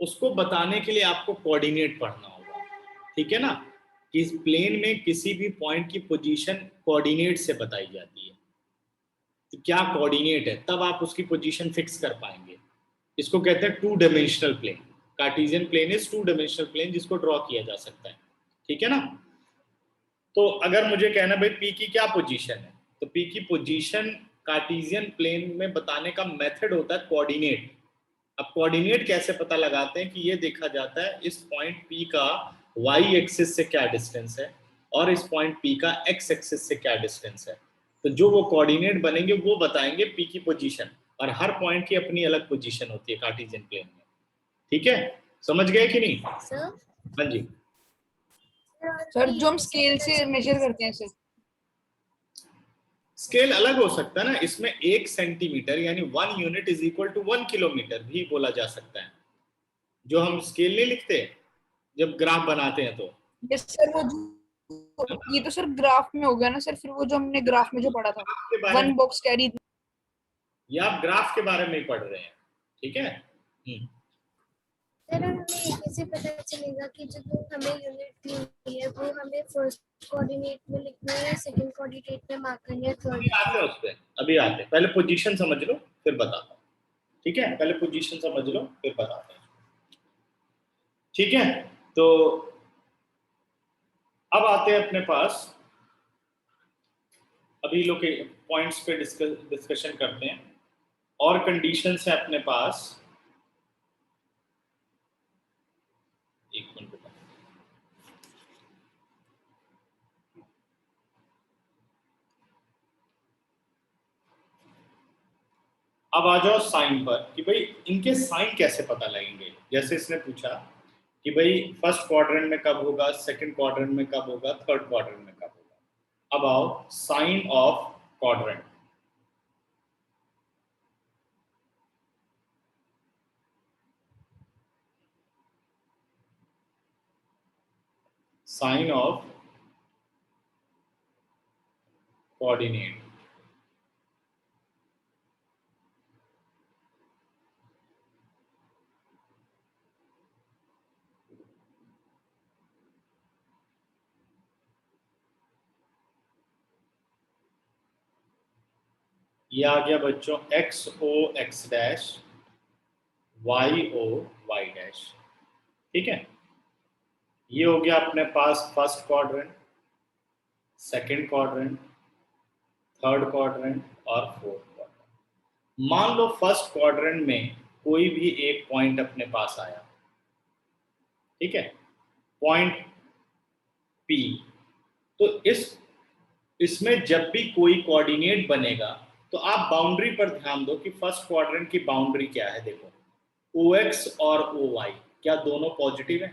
उसको बताने के लिए आपको कोऑर्डिनेट पढ़ना होगा, ठीक है ना। कि इस प्लेन में किसी भी पॉइंट की पोजीशन कोऑर्डिनेट से बताई जाती है। तो क्या कोऑर्डिनेट है, तब आप उसकी पोजीशन फिक्स कर पाएंगे। इसको कहते हैं 2 dimensional plane. Cartesian plane is 2 dimensional plane जिसको ड्रॉ किया जा सकता है, ठीक है ना। तो अगर मुझे कहना भाई P की क्या पोजीशन है, तो P की पोजीशन कार्टेशियन प्लेन में बताने का मेथड होता है कोऑर्डिनेट। अब कोऑर्डिनेट कैसे पता लगाते हैं? कि ये देखा जाता है इस पॉइंट P का y एक्सिस से क्या डिस्टेंस है और इस पॉइंट P का x एक्सिस से क्या डिस्टेंस है। तो जो वो कोऑर्डिनेट बनेंगे वो बताएंगे पी की पोजीशन, और हर पॉइंट की अपनी अलग पोजीशन होती है कार्टेशियन प्लेन में। ठीक है, समझ गए कि नहीं? सर हाँ जी। सर जो हम स्केल से मेजर करते हैं सर, स्केल अलग हो सकता है ना, इसमें 1 सेंटीमीटर यानी 1 unit is equal to 1 kilometre भी बोला जा सकता है, जो हम स्केल नहीं लिखते जब ग्राफ बनाते हैं तो। यस सर ये तो सर ग्राफ में हो गया ना सर, फिर वो जो हमने ग्राफ में जो पढ़ा था ग्राफ के बारे 1 में, बॉक्स कैरी। या आप ग्राफ के बारे में ही पढ़ रहे हैं, ठीक है। सर हमें कैसे पता चलेगा कि जो हमें यूनिट दी हुई है वो हमें फर्स्ट कोऑर्डिनेट में लिखना है या सेकंड कोऑर्डिनेट में मार्क करना है, अभी थर्ड? आते हैं उस पे, अभी आते हैं, पहले पोजीशन समझ लो फिर बताता हूँ। ठीक है, पहले पोजीशन समझ लो फिर बताते हैं। ठीक है, तो अब आते हैं अपने पास, अभी लोग पॉइंट्स पे डिस्कशन करते हैं, और कंडीशंस है अपने पास। एक मिनट बेटा, अब आ जाओ साइन पर कि भाई इनके साइन कैसे पता लगेंगे। जैसे इसने पूछा कि भाई फर्स्ट क्वाड्रेंट में कब होगा, सेकंड क्वाड्रेंट में कब होगा, थर्ड क्वाड्रेंट में कब होगा। अब आओ sign of quadrant. Sign of coordinate. ये आ गया बच्चों X O X dash, Y O Y dash. ठीक है, ये हो गया अपने पास first quadrant, second quadrant, third quadrant और फोर्थ क्वाड्रेंट। मान लो फर्स्ट क्वाड्रेंट में कोई भी एक पॉइंट अपने पास आया, ठीक है, पॉइंट पी। तो इसमें जब भी कोई कोऑर्डिनेट बनेगा तो आप बाउंड्री पर ध्यान दो कि फर्स्ट क्वाड्रेंट की बाउंड्री क्या है। देखो OX और OY क्या दोनों पॉजिटिव है?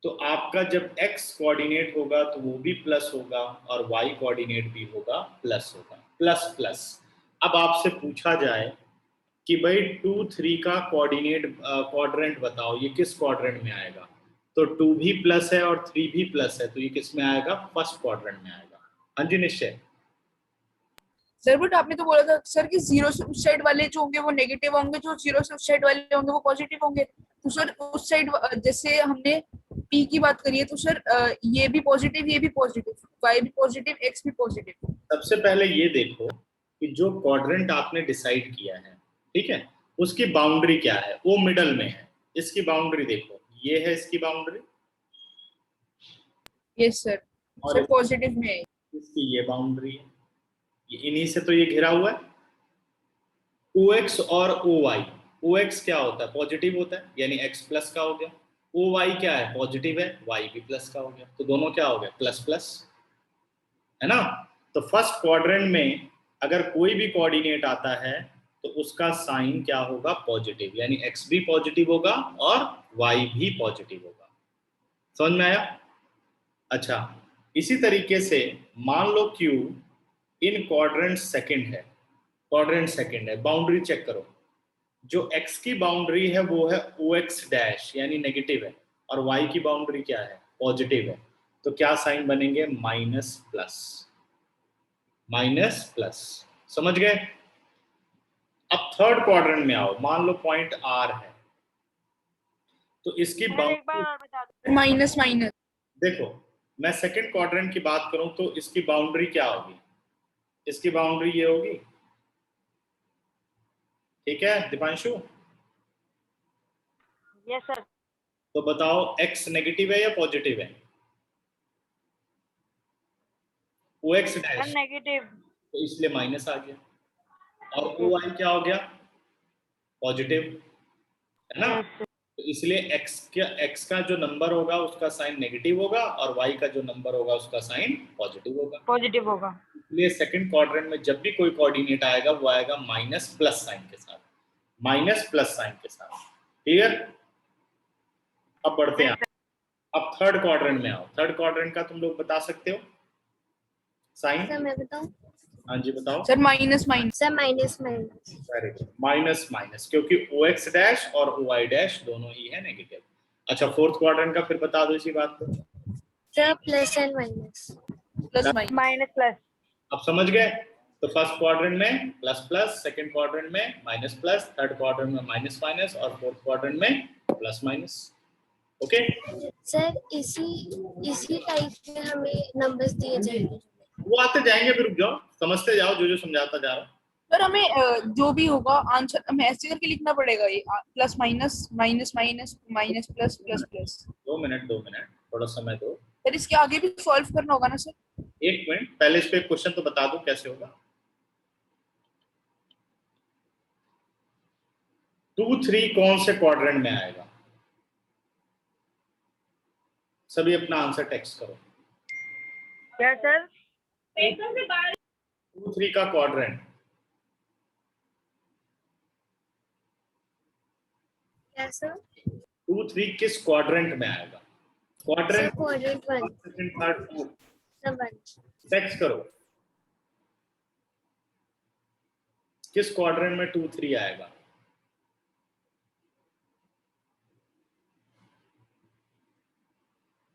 तो आपका जब x कोऑर्डिनेट होगा तो वो भी प्लस होगा और y कोऑर्डिनेट भी होगा प्लस होगा, प्लस प्लस। अब आपसे पूछा जाए कि भाई 2 3 का क्वाड्रेंट बताओ, ये किस क्वाड्रेंट में आएगा? तो 2 भी प्लस है और 3 भी प्लस है, तो ये किस में आएगा? फर्स्ट क्वाड्रेंट में आएगा। हाँ जी निश्चय। सर बट आपने तो बोला था सर कि जीरो से उस साइड वाले जो होंगे वो नेगेटिव होंगे, जो जीरो से उस साइड वाले होंगे वो पॉजिटिव होंगे। तो सर उस साइड जैसे हमने पी की बात करी है तो सर ये भी पॉजिटिव, ये भी पॉजिटिव, वाई भी पॉजिटिव, एक्स भी पॉजिटिव। सबसे पहले ये देखो कि जो क्वाड्रेंट आपने डिसाइड किया है, ठीक है, उसकी बाउंड्री क्या है? वो मिडल में है। इसकी बाउंड्री देखो, ये है इसकी बाउंड्री, यस सर, और सर पॉजिटिव में है। इसकी ये बाउंड्री है, ये इन्हीं से तो ये घिरा हुआ है। OX और OY, OX क्या होता है? पॉजिटिव होता है, यानी x प्लस का हो गया। OY क्या है? पॉजिटिव है, y भी प्लस का हो गया। तो दोनों क्या हो गया? प्लस प्लस, है ना। तो फर्स्ट क्वाड्रेंट में अगर कोई भी कोऑर्डिनेट आता है तो उसका साइन क्या होगा? पॉजिटिव, यानी x भी पॉजिटिव होगा और y भी पॉजिटिव होगा। समझ में आया? अच्छा, इसी तरीके से मान लो Q इन क्वाड्रेंट सेकंड है, क्वाड्रेंट सेकंड है, बाउंड्री चेक करो। जो x की बाउंड्री है वो है OX डैश यानी नेगेटिव है, और y की बाउंड्री क्या है? पॉजिटिव है। तो क्या साइन बनेंगे? Minus plus, minus plus. समझ गए? अब थर्ड क्वाड्रेंट में आओ, मान लो पॉइंट R है, तो इसकी बाउंड्री माइनस माइनस। देखो, मैं सेकंड क्वाड्रेंट की बात करूं तो इसकी बाउंड्री क्या होगी? इसकी बाउंड्री ये होगी, ठीक है दीपांशु? Yes sir. तो बताओ x नेगेटिव है या पॉजिटिव है? OX dash negative. तो इसलिए माइनस आ गया, और OY क्या हो गया? पॉजिटिव, है ना। तो तो इसलिए x का जो नंबर होगा उसका साइन नेगेटिव होगा और y का जो नंबर होगा उसका साइन पॉजिटिव होगा। पॉजिटिव होगा। इसलिए सेकंड क्वाड्रेंट में जब भी कोई कोऑर्डिनेट आएगा वो आएगा माइनस प्लस साइन के साथ, माइनस प्लस साइन के साथ। क्लियर? अब बढ़ते हैं, अब थर्ड क्वाड्रेंट में आओ। थर्ड क्वाड्रेंट का तुम लोग बता सकते हो साइन? सर मैं बताऊं? हाँ जी बताओ। Sir minus minus. Sir minus minus. Very good, minus minus, क्योंकि OX डैश और OY डैश दोनों ही है नेगेटिव। अच्छा फोर्थ क्वाड्रेंट का फिर बता दो इसी बात को। Sir plus and minus. Plus minus. Minus plus. अब समझ गए? तो फर्स्ट क्वाड्रेंट में प्लस प्लस, सेकंड क्वाड्रेंट में माइनस प्लस, थर्ड क्वाड्रेंट में माइनस माइनस और फोर्थ क्वाड्रेंट में प्लस माइनस। ओके? सर इसी टाइप में हमें नंबर्स दिए जाएंगे। वो आते जाएंगे, फिर रुक जाओ, समझते जाओ जो जो समझाता जा रहा हूं। सर हमें जो भी होगा आंसर हमें ऐसे करके लिखना पड़ेगा, ये plus minus minus minus minus plus plus plus. 2 minute थोड़ा समय दो। सर इसके आगे भी सॉल्व करना होगा ना सर? 1 मिनट, पहले इस पे क्वेश्चन तो बता दो कैसे होगा। 2, 3 कौन से क्वाड्रेंट में आएगा? सभी अपना आंसर टेक्स्ट करो। क्या सर? 2, 3 का क्वाड्रेंट क्या सर? 2, 3 किस क्वाड्रेंट में आएगा? Sir quadrant quadrant 1। Second third fourth sir 1। Text करो। किस क्वाड्रेंट में 2, 3 आएगा?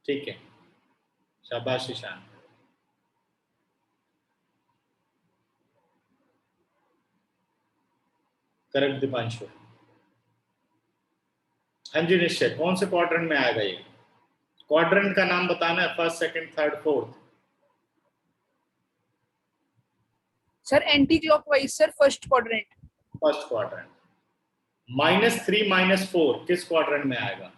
ठीक है, शाबाश ईशान। करेक्ट दीपांशु। हाँ जी निश्चय, कौन से क्वाड्रेंट में आएगा ये? क्वाड्रेंट का नाम बताना है, first second third fourth. Sir anti clockwise sir, first quadrant. First quadrant. -3 -4 किस क्वाड्रेंट में आएगा?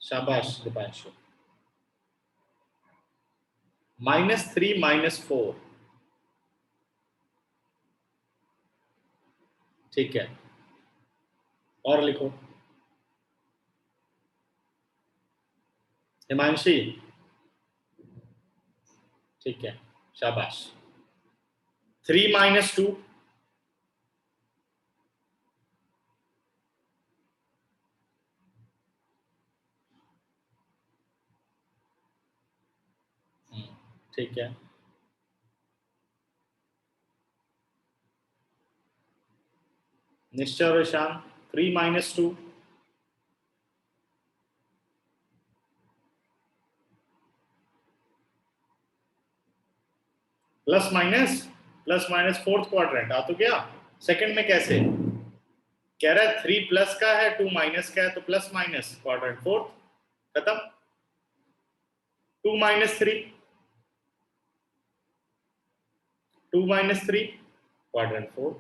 शाबाश दीपांशु। -3 -4, ठीक है, और लिखो। हिमांशी, ठीक है, शाबाश। 3 -2, ठीक है, निश्चय और Ishaan 3 -2, plus minus fourth quadrant. आ तो गया। सेकंड में कैसे कह रहा है? 3 प्लस का है, 2 माइनस का है, तो प्लस माइनस क्वाड्रेंट फोर्थ, खत्म। 2 -3, 2 -3 क्वाड्रेंट फोर्थ,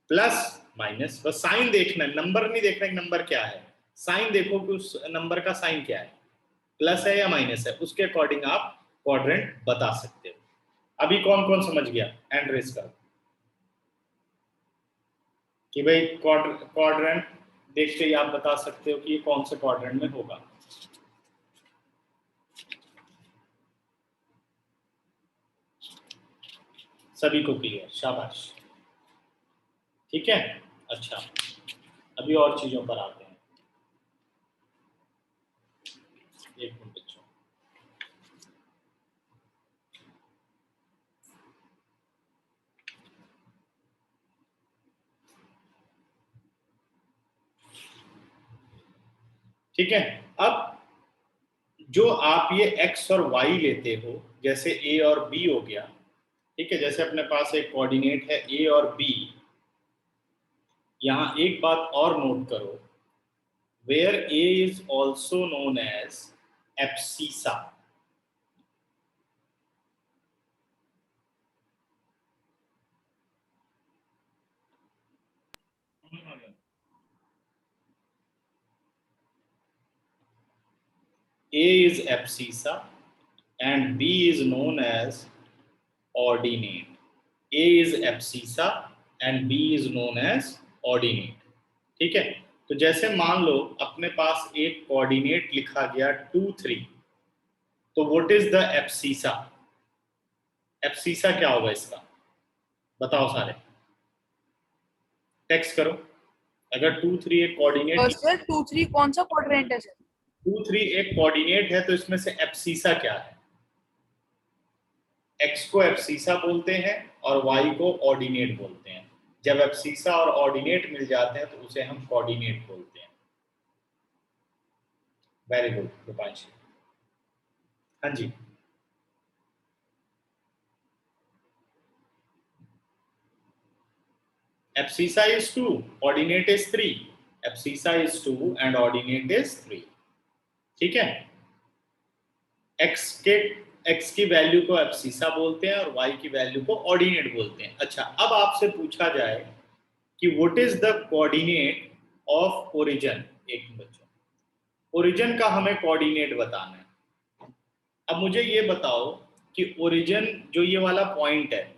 प्लस माइनस। बस साइन देखना है, नंबर नहीं देखना है नंबर क्या है, साइन देखो कि उस नंबर का साइन क्या है, प्लस है या माइनस है, उसके अकॉर्डिंग आप क्वाड्रेंट बता सकते हो। अभी कौन कौन समझ गया? हैंड रेज करो कि भाई क्वाड्रेंट देख के आप बता सकते हो कि ये कौन से क्वाड्रेंट में होगा। सभी को क्लियर? शाबाश, ठीक है। अच्छा अभी और चीजों पर आते हैं। एक मिनट बच्चों, ठीक है। अब जो आप ये x और y लेते हो, जैसे a और b हो गया, ठीक है, जैसे अपने पास एक कोऑर्डिनेट है a और b, यहां एक बात और नोट करो, where a is also known as abscissa. A is abscissa and B is known as ordinate. A is abscissa and B is known as ordinate. ठीक है, तो जैसे मान लो अपने पास एक कोऑर्डिनेट लिखा गया 2 3, तो what is the abscissa? Abscissa क्या होगा इसका, बताओ सारे, टेक्स्ट करो। अगर 2 3 एक कोऑर्डिनेट, सर 2 3 कौन सा क्वाड्रेंट है सर? 2 3 एक कोऑर्डिनेट है, तो इसमें से एब्सिसा क्या है? x को एब्सिसा बोलते हैं और y को ऑर्डिनेट बोलते हैं। जब एब्सिसा और ऑर्डिनेट मिल जाते हैं तो उसे हम कोऑर्डिनेट बोलते हैं। Very good Rupanshi. हाँ जी, abscissa is 2, ordinate is 3। Abscissa is 2 and ordinate is 3। ठीक है, x की वैल्यू को एब्सिसा बोलते हैं और y की वैल्यू को ऑर्डिनेट बोलते हैं। अच्छा, अब आपसे पूछा जाए कि what is the coordinate of origin. एक बच्चों, ओरिजिन का हमें कोऑर्डिनेट बताना है। अब मुझे ये बताओ कि ओरिजिन जो ये वाला पॉइंट है,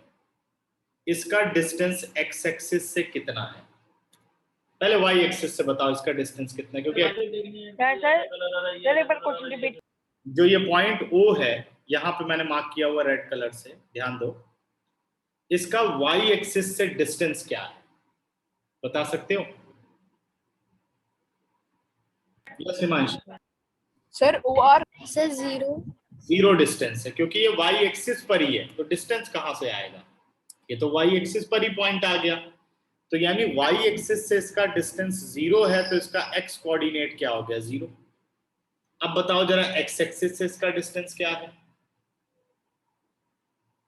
इसका डिस्टेंस x एक्सिस से कितना है? पहले y एक्सिस से बताओ इसका डिस्टेंस कितना है, क्योंकि क्या सर? सर एक बार क्वेश्चन रिपीट। जो ये पॉइंट O है, यहाँ पे मैंने मार्क किया हुआ रेड कलर से, ध्यान दो, इसका y एक्सिस से डिस्टेंस क्या है, बता सकते हो? Yes Himanshu. Sir OR sir 0। 0 distance है, क्योंकि ये y एक्सिस पर ही है, तो डिस्टेंस कहां से आएगा? ये तो y एक्सिस पर ही पॉइंट आ गया, तो यानी y एक्सिस से इसका डिस्टेंस 0 है, तो इसका x कोऑर्डिनेट क्या हो गया? 0। अब बताओ जरा x एक्सिस से इसका डिस्टेंस क्या है?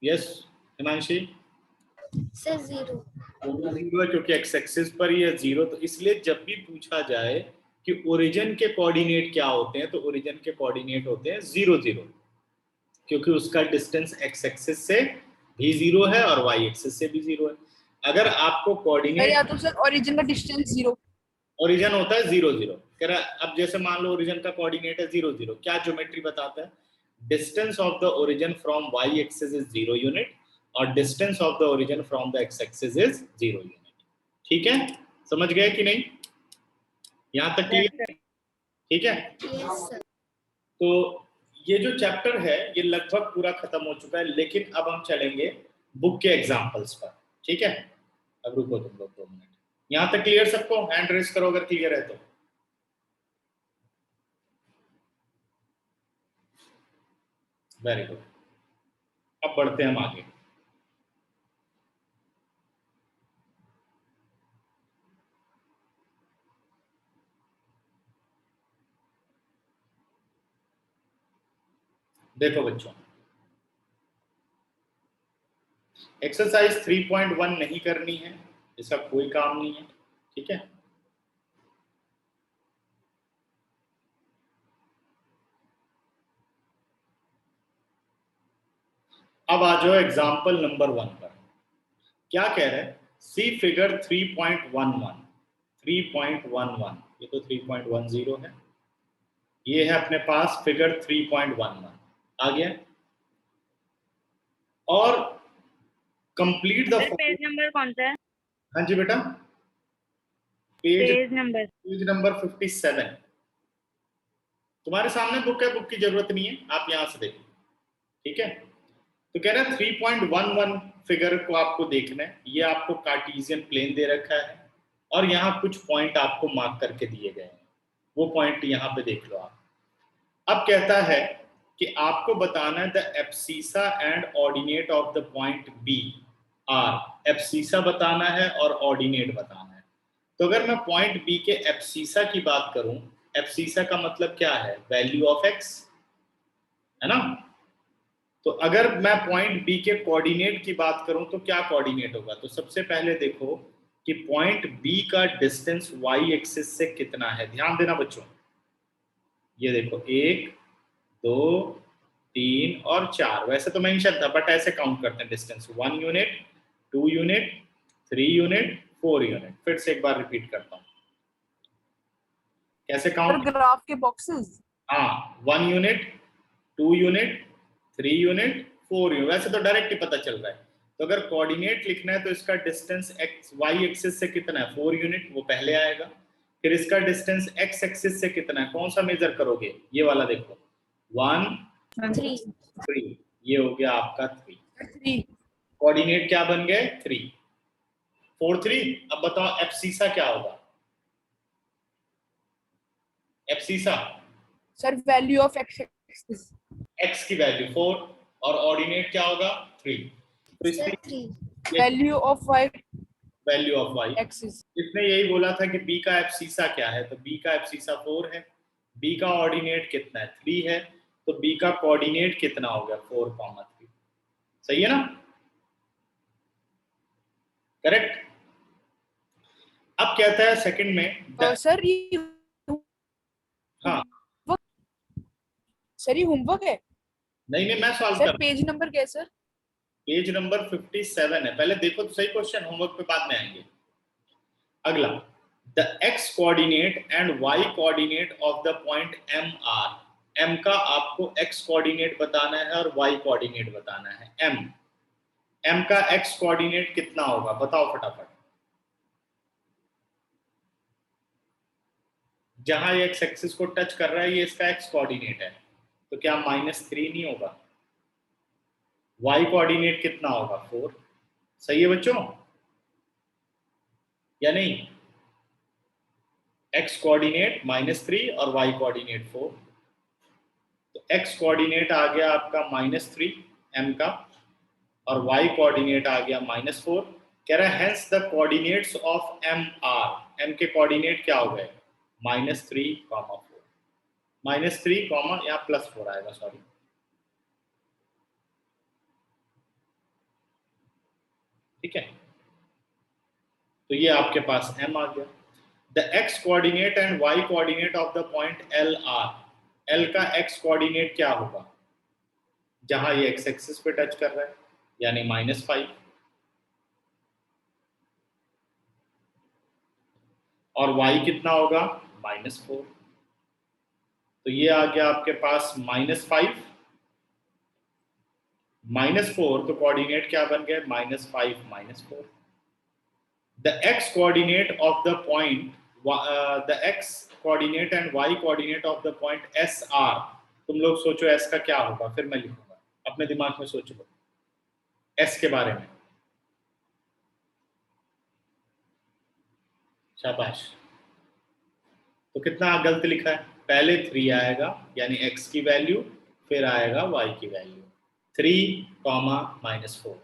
यस हिमांशी। सर 0। 0 है, क्योंकि x एक्सिस पर ही है 0, तो इसलिए जब भी पूछा जाए कि ओरिजिन के कोऑर्डिनेट क्या होते हैं, तो ओरिजिन के कोऑर्डिनेट होते हैं 0 0, क्योंकि उसका डिस्टेंस x एक्सिस से भी 0 है और y एक्सिस से भी 0 है। अगर आपको सर कोऑर्डिनेट, या तो सर ओरिजिन का डिस्टेंस 0, ओरिजिन होता है 0 0, कह रहा अब जैसे मान लो ओरिजिन का कोऑर्डिनेट है 0 0, क्या ज्योमेट्री बताता है? Distance of the origin from y axis is 0 unit और distance of the origin from the x axis is 0 unit. ठीक है, समझ गए कि नहीं? यहां तक क्लियर? ठीक है, यस सर। तो ये जो चैप्टर है ये लगभग पूरा खत्म हो चुका है, लेकिन अब हम चलेंगे बुक के एग्जांपल्स पर। ठीक है, अब रुको तुम लोग 2 मिनट। यहां तक क्लियर सबको? हैंड रेज करो अगर क्लियर है तो। वेरी गुड, अब बढ़ते हैं हम आगे। देखो बच्चों, एक्सरसाइज 3.1 नहीं करनी है, इसका कोई काम नहीं है। ठीक है, अब आ जाओ एग्जाम्पल नंबर 1 पर। क्या कह रहे हैं? सी फिगर 3.11। 3.11, ये तो 3.10 है, ये है अपने पास फिगर 3.11 आ गया। और कंप्लीट द, पेज नंबर कौन सा है? हाँ जी बेटा, पेज नंबर पेज नंबर 57। तुम्हारे सामने बुक है, बुक की जरूरत नहीं है, आप यहां से देखो। ठीक है, तो कह रहा है 3.11 फिगर को आपको देखना है। ये आपको कार्टेशियन प्लेन दे रखा है और यहाँ कुछ पॉइंट आपको मार्क करके दिए गए हैं, वो पॉइंट यहाँ पे देख लो आप। अब कहता है कि आपको बताना है the abscissa and ordinate of the point B R. Abscissa बताना है और ऑर्डिनेट बताना है। तो अगर मैं पॉइंट बी के एब्सिसा की बात करूं, एब्सिसा का मतलब क्या है? वैल्यू ऑफ एक्स, है ना? तो अगर मैं पॉइंट बी के कोऑर्डिनेट की बात करूं तो क्या कोऑर्डिनेट होगा? तो सबसे पहले देखो कि पॉइंट बी का डिस्टेंस वाई एक्सिस से कितना है। ध्यान देना बच्चों, ये देखो 1 2 3 और 4, वैसे तो मेंशन था बट ऐसे काउंट करते हैं distance. 1 unit, 2 unit, 3 unit, 4 unit. फिर से एक बार रिपीट करता हूँ कैसे काउंट। ग्राफ के बॉक्सेस, हाँ, 1 यूनिट, 2 यूनिट, 3 यूनिट, 4 यूनिट, वैसे तो डायरेक्ट ही पता चल रहा है। तो अगर कोऑर्डिनेट लिखना है तो इसका डिस्टेंस एक्स वाई एक्सिस से कितना है 4 यूनिट, वो पहले आएगा। फिर इसका डिस्टेंस एक्स एक्सिस से कितना है, कौन सा मेजर करोगे, ये वाला देखो 1 3 3, ये हो गया आपका 3। 3 कोऑर्डिनेट क्या बन गए 3 4 3। अब बताओ एब्सिसा क्या होगा, abscissa sir value of X axis x की वैल्यू 4 और ऑर्डिनेट क्या होगा 3। तो सर इसमें 3 value of Y value of y, axis. इसने यही बोला था कि b का एब्सिसा क्या है, तो b का एब्सिसा 4 है, b का ऑर्डिनेट कितना है 3 है, तो b का कोऑर्डिनेट कितना हो गया 4,3। सही है ना, करेक्ट। अब कहता है सेकंड में सर ये हाँ सर ये होमवर्क है नहीं मैं सॉल्व सर। कर, पेज नंबर क्या है सर? पेज नंबर 57 है, पहले देखो तो सही क्वेश्चन, होमवर्क पे बाद में आएंगे। अगला, the x coordinate and y coordinate of the point m r, m का आपको x कोऑर्डिनेट बताना है और y कोऑर्डिनेट बताना है। m का x कोऑर्डिनेट कितना होगा बताओ फटाफट। जहां ये x एक्सिस को टच कर रहा है ये इसका x कोऑर्डिनेट है, तो क्या -3 नहीं होगा। y कोऑर्डिनेट कितना होगा 4। सही है बच्चों या नहीं, x कोऑर्डिनेट -3 और y कोऑर्डिनेट 4, तो x कोऑर्डिनेट आ गया आपका -3 m का और y कोऑर्डिनेट आ गया -4। कह रहा है hence the coordinates of m r, m के कोऑर्डिनेट क्या हो गए -3, 4 -3 यहाँ +4 आएगा, सॉरी ठीक है। तो ये आपके पास m आ गया। The x coordinate and y coordinate of the point L R, l का x कोऑर्डिनेट क्या होगा जहां ये x एक्सिस पे टच कर रहा है, यानी -5, और y कितना होगा -4, तो ये आ गया आपके पास -5 -4, तो कोऑर्डिनेट क्या बन गए -5 -4। The x coordinate of the point, the x coordinate and y coordinate of the point SR, तुम लोग सोचो s का क्या होगा, फिर मैं लिखूंगा, अपने दिमाग में सोच लो s के बारे में। शाबाश। तो कितना गलत लिखा है, पहले 3 आएगा यानी x की वैल्यू, फिर आएगा y की वैल्यू 3, -4।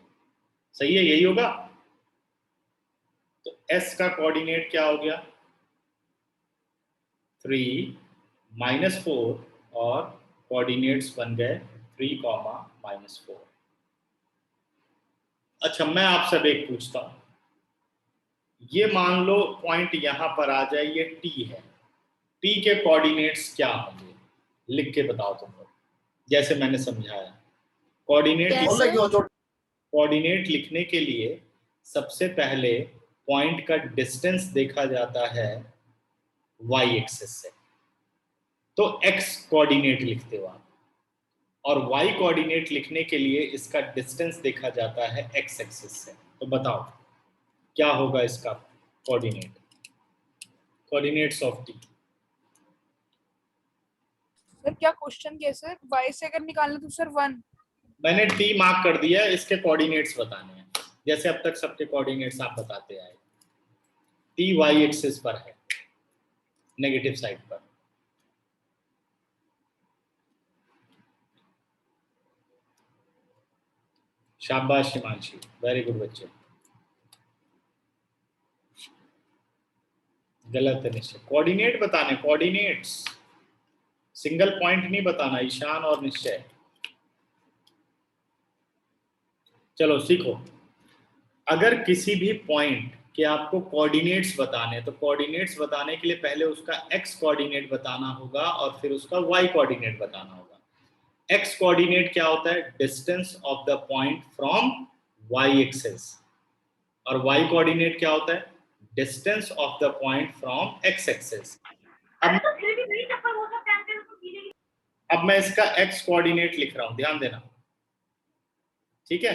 सही है, यही होगा। तो s का कोऑर्डिनेट क्या हो गया 3, -4 और कोऑर्डिनेट्स बन गए 3, -4। अच्छा मैं आपसे अब एक पूछता हूं, ये मान लो पॉइंट यहां पर आ जाए, ये t है, t के कोऑर्डिनेट्स क्या होंगे, लिख के बताओ तुम लोग, जैसे मैंने समझाया। कोऑर्डिनेट लिखने के लिए सबसे पहले पॉइंट का डिस्टेंस देखा जाता है y एक्सिस से, तो x कोऑर्डिनेट लिखते हो आप, और y कोऑर्डिनेट लिखने के लिए इसका डिस्टेंस देखा जाता है x एक्सिस से। तो बताओ क्या होगा इसका coordinate, coordinates of t। Sir क्या क्वेश्चन क्या है सर? y से अगर निकालना तो सर 1। मैंने t मार्क कर दिया, इसके कोऑर्डिनेट्स बताने हैं, जैसे अब तक सबके कोऑर्डिनेट्स आप बताते आए। t y एक्सिस पर है, नेगेटिव साइड पर, शाबाश हिमांशी, वेरी गुड बच्चे। गलत है निश्चय, कोऑर्डिनेट बताने, कोऑर्डिनेट्स, सिंगल पॉइंट नहीं बताना, ईशान और निश्चय। चलो सीखो, अगर किसी भी पॉइंट के आपको कोऑर्डिनेट्स बताने, तो कोऑर्डिनेट्स बताने के लिए पहले उसका x कोऑर्डिनेट बताना होगा और फिर उसका y कोऑर्डिनेट बताना होगा। x कोऑर्डिनेट क्या होता है, distance of the point from y axis, और y कोऑर्डिनेट क्या होता है, distance of the point from x axis. अब मैं इसका x कोऑर्डिनेट लिख रहा हूं, ध्यान देना, ठीक है।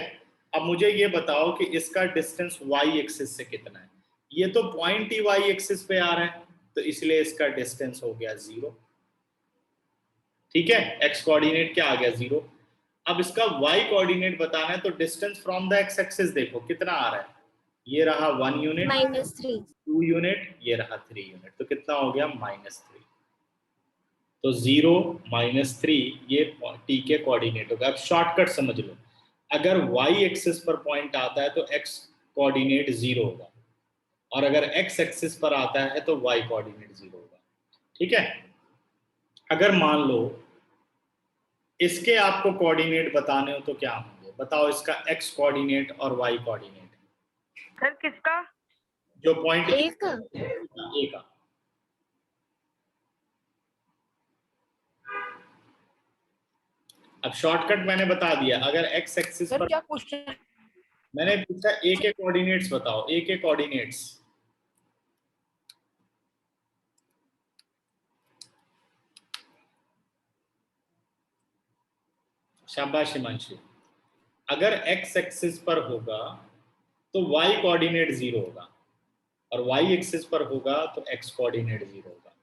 अब मुझे ये बताओ कि इसका डिस्टेंस वाई एक्सिस से कितना है। ये तो पॉइंट ही वाई एक्सिस पे आ रहा है, तो इसलिए इसका डिस्टेंस हो गया 0। ठीक है, एक्स कोऑर्डिनेट क्या आ गया 0। अब इसका वाई कोऑर्डिनेट बताना है, तो distance from the X axis देखो कितना आ रहा है। ये रहा 1 यूनिट, -3 2 यूनिट, ये रहा 3 यूनिट, तो कितना हो गया -3। तो 0 -3 ये टी के कोऑर्डिनेट होगा। अब शॉर्टकट समझ लो, अगर वाई एक्सिस पर पॉइंट आता है तो एक्स कोऑर्डिनेट 0 होगा, और अगर एक्स एक्सिस पर आता है तो वाई कोऑर्डिनेट 0 होगा। ठीक है, अगर मान लो इसके आपको कोऑर्डिनेट बताने हो तो क्या होंगे, बताओ इसका एक्स कोऑर्डिनेट और वाई कोऑर्डिनेट। सर किसका? जो पॉइंट A का ए का, अब शॉर्टकट मैंने बता दिया। अगर एक्स एक्सिस सर पर क्या क्वेश्चन? मैंने पूछा ए के कोऑर्डिनेट्स बताओ, ए के कोऑर्डिनेट्स। शाबाश हिमांशु। अगर एक्स एक्सिस पर होगा तो वाई कोऑर्डिनेट 0 होगा, और वाई एक्सिस पर होगा तो एक्स कोऑर्डिनेट 0 होगा।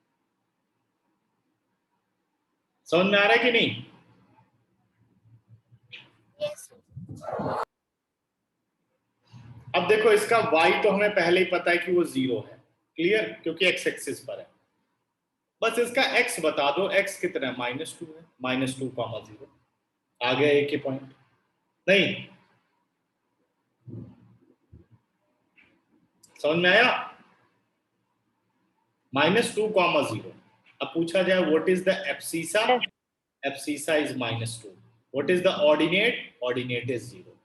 समझ में आ रहा है कि नहीं? yes अब देखो इसका y तो हमें पहले ही पता है कि वो 0 है, क्लियर, क्योंकि x एक्सिस पर है। बस इसका x बता दो, x कितना है, -2 है, -2, 0 आ गया एक ही पॉइंट। नहीं समझ में आया? -2, 0। अब पूछा जाए what is the abscissa, abscissa is -2। What is the ordinate, ordinate is 0।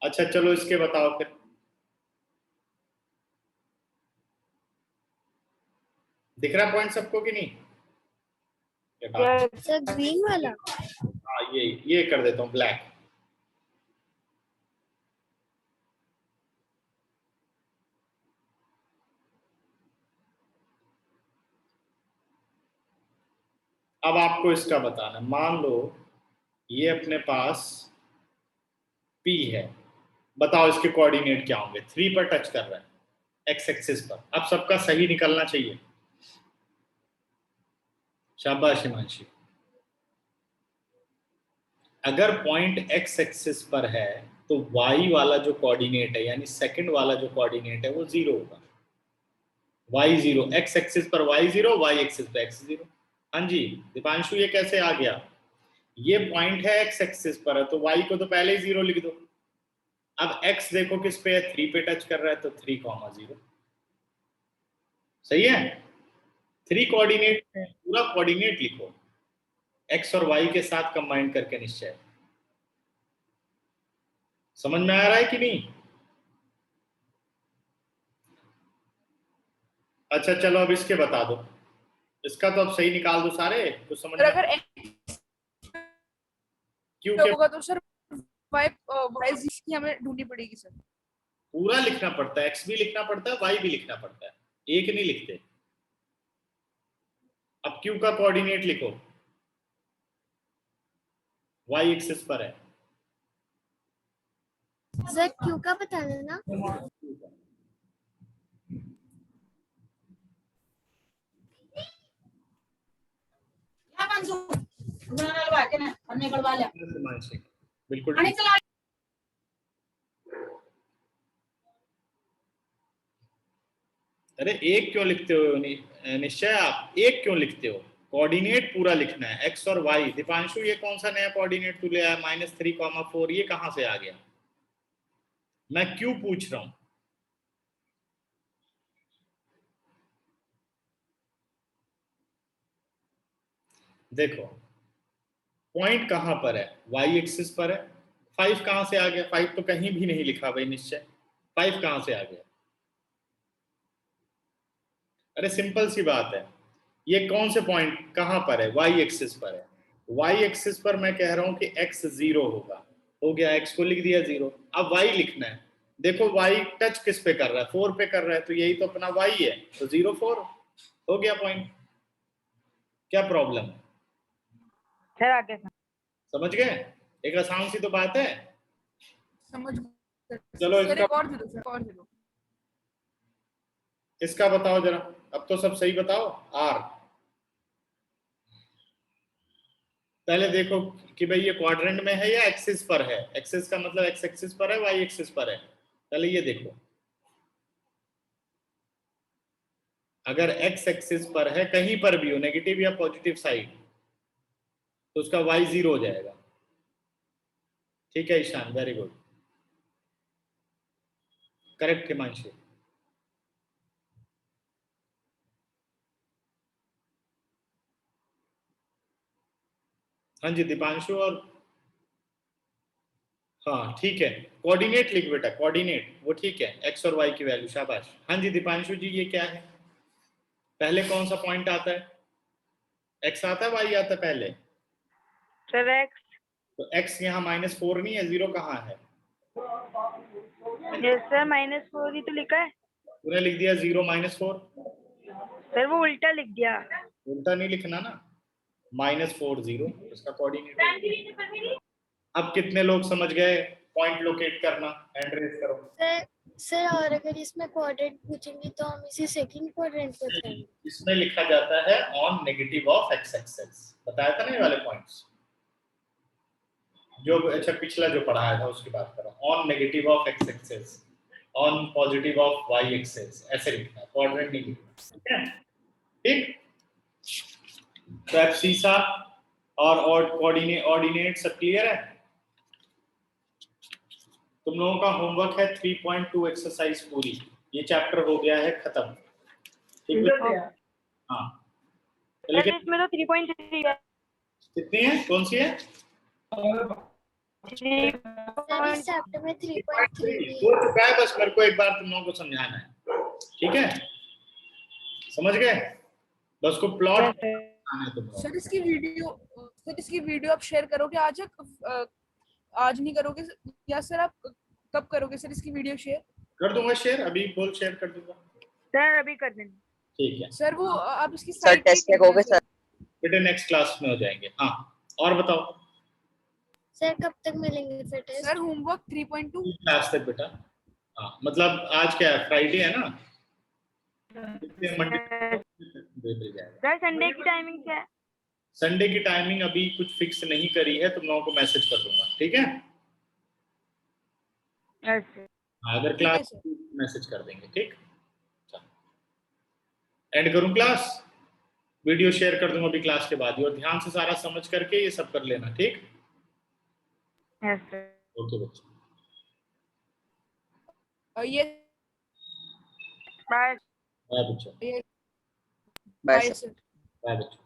अच्छा चलो इसके बताओ फिर। दिख रहा पॉइंट सबको कि नहीं? सर ग्रीन वाला हाँ ये कर देता हूँ ब्लैक। अब आपको इसका बताना, मान लो ये अपने पास P है, बताओ इसके कोऑर्डिनेट क्या होंगे। 3 पर टच कर रहा है एक्स एक्सिस पर। अब सबका सही निकलना चाहिए। शाबाश हिमांशी। अगर पॉइंट एक्स एक्सिस पर है तो y वाला जो कोऑर्डिनेट है, यानी सेकंड वाला जो कोऑर्डिनेट है वो 0 होगा। y 0, एक्स एक्सिस पर y 0, y एक्सिस पर x 0। हाँ जी दीपांशु, ये कैसे आ गया? ये पॉइंट है एक्स एक्सिस पर है तो y को तो पहले ही 0 लिख दो। अब x देखो किस पे है, 3 पे टच कर रहा है तो 3, 0। सही है, 3 कोऑर्डिनेट पूरा कोऑर्डिनेट लिखो x और y के साथ कंबाइन करके निश्चय। समझ में आ रहा है कि नहीं? अच्छा चलो अब इसके बता दो, इसका तो अब सही निकाल दो सारे, तो समझ सर में अगर क्यों के होगा तो सर y की हमें ढूंढनी पड़ेगी सर। पूरा लिखना पड़ता है, x भी लिखना पड़ता है, y भी लिखना पड़ता है, एक नहीं लिखते। अब q का कोऑर्डिनेट लिखो, y एक्सिस पर है। सर क्यू का बता देना। बिल्कुल अरे एक क्यों लिखते हो निश्चय, आप एक क्यों लिखते हो? कोऑर्डिनेट पूरा लिखना है, एक्स और वाई। दीपांशु ये कौन सा नया कोऑर्डिनेट तू ले आया, -3, 4, ये कहां से आ गया? मैं क्यों पूछ रहा हूं? देखो पॉइंट कहां पर है, वाई एक्सिस पर है। 5 कहां से आ गया? 5 तो कहीं भी नहीं लिखा भाई निश्चय, 5 कहां से आ गया? अरे सिंपल सी बात है, ये कौन से पॉइंट कहां पर है? वाई एक्सिस पर है। वाई एक्सिस पर मैं कह रहा हूं कि x 0 होगा, हो गया, x को लिख दिया 0। अब y लिखना है, देखो y टच किस पे कर रहा है, 4 पे कर रहा है, तो यही तो अपना y है, तो 0, 4 हो गया पॉइंट। क्या प्रॉब्लम है? सर आगे सर। समझ गए? एक आसान सी तो बात है। समझ गए। चलो सर इसका एक और दे दो, सर और दे दो। इसका बताओ जरा, अब तो सब सही बताओ। आर पहले देखो कि भाई ये क्वाड्रेंट में है या एक्सिस पर है। एक्सिस का मतलब एक्स एक्सिस पर है, वाई एक्सिस पर है। पहले ये देखो, अगर एक्स एक्सिस पर है कहीं पर भी हो, नेगेटिव या पॉजिटिव साइड, तो उसका वाई 0 हो जाएगा। ठीक है Ishan, very good, correct Himanshu. हाँ जी दीपांशु, और हाँ ठीक है, कोऑर्डिनेट लिख बेटा, कोऑर्डिनेट वो ठीक है, एक्स और वाई की वैल्यू, शाबाश। हाँ जी दीपांशु जी, ये क्या है, पहले कौन सा पॉइंट आता है, एक्स आता है वाई आता है पहले? Sir x. तो एक्स यहाँ -4 नहीं है, 0 कहाँ है? यस सर, -4 ही तो लिखा है। तूने लिख दिया 0 -4। सर वो उल्टा लिख दिया। उल्टा नहीं लिखना ना, -4 0 इसका कोऑर्डिनेट। अब कितने लोग समझ गए पॉइंट लोकेट करना? हैंड रेज करो। सर और अगर इसमें क्वाड्रेंट पूछेंगे तो हम इसे सेकंड क्वाड्रेंट बताएंगे। इसमें लिखा जाता है on negative of X axis, बताया था ना ये वाले पॉइंट्स जो, अच्छा पिछला जो पढ़ाया था उसकी बात कर रहा हूं। On negative of X axis, on positive of Y axis, ऐसे लिखना है, क्वाड्रेंट नहीं लिखना, ठीक है? ठीक, तो एब्सिसा और ऑर्डिनेट सब क्लियर है? तुम लोगों का होमवर्क है 3.2 एक्सरसाइज पूरी, ये चैप्टर हो गया है खत्म, ठीक है? हाँ सर लेकिन इसमें तो 3.3 है। कितनी है, कौन सी है? सर इस चैप्टर में 3.3 भी हो है। चुका है, बस मेरे को एक बार तुम लोगों को समझाना है, ठीक है? समझ गए? बस को प्लॉट आना है तुम लोगों को। सर इसकी वीडियो आप शेयर करोगे आज आज नहीं करोगे या सर आप कब करोगे सर इसकी वीडियो शेयर? कर दूंगा शेयर, अभी बोल शेयर कर दूंगा, सर अभी कर देना। ठीक है? सर वो आप इसकी सर साइट टेस्ट चेक हो गए सर? बेटे नेक्स्ट क्लास में हो जाएंगे। हाँ और बताओ, सर कब तक मिलेंगे फिर टेस्ट? सर होमवर्क 3.2 क्लास तक बेटा। हाँ मतलब आज क्या है, फ्राइडे है ना, मंडे मिल जाएगा। सर संडे की टाइमिंग क्या है? संडे की टाइमिंग अभी कुछ फिक्स नहीं करी है, तुम लोगों को मैसेज कर दूंगा, ठीक है? Yes sir. हाँ, अगर ठीक है क्लास सर। मैसेज कर देंगे, ठीक? एंड करूं क्लास? वीडियो शेयर कर दूंगा अभी क्लास के बाद ही, और ध्यान से सारा समझ करके ये सब कर लेना, ठीक? Yes sir. ओके बच्चे, ये बाय। बाय बच्चों, ये bye bye sir. Sir. Bye बच्चों।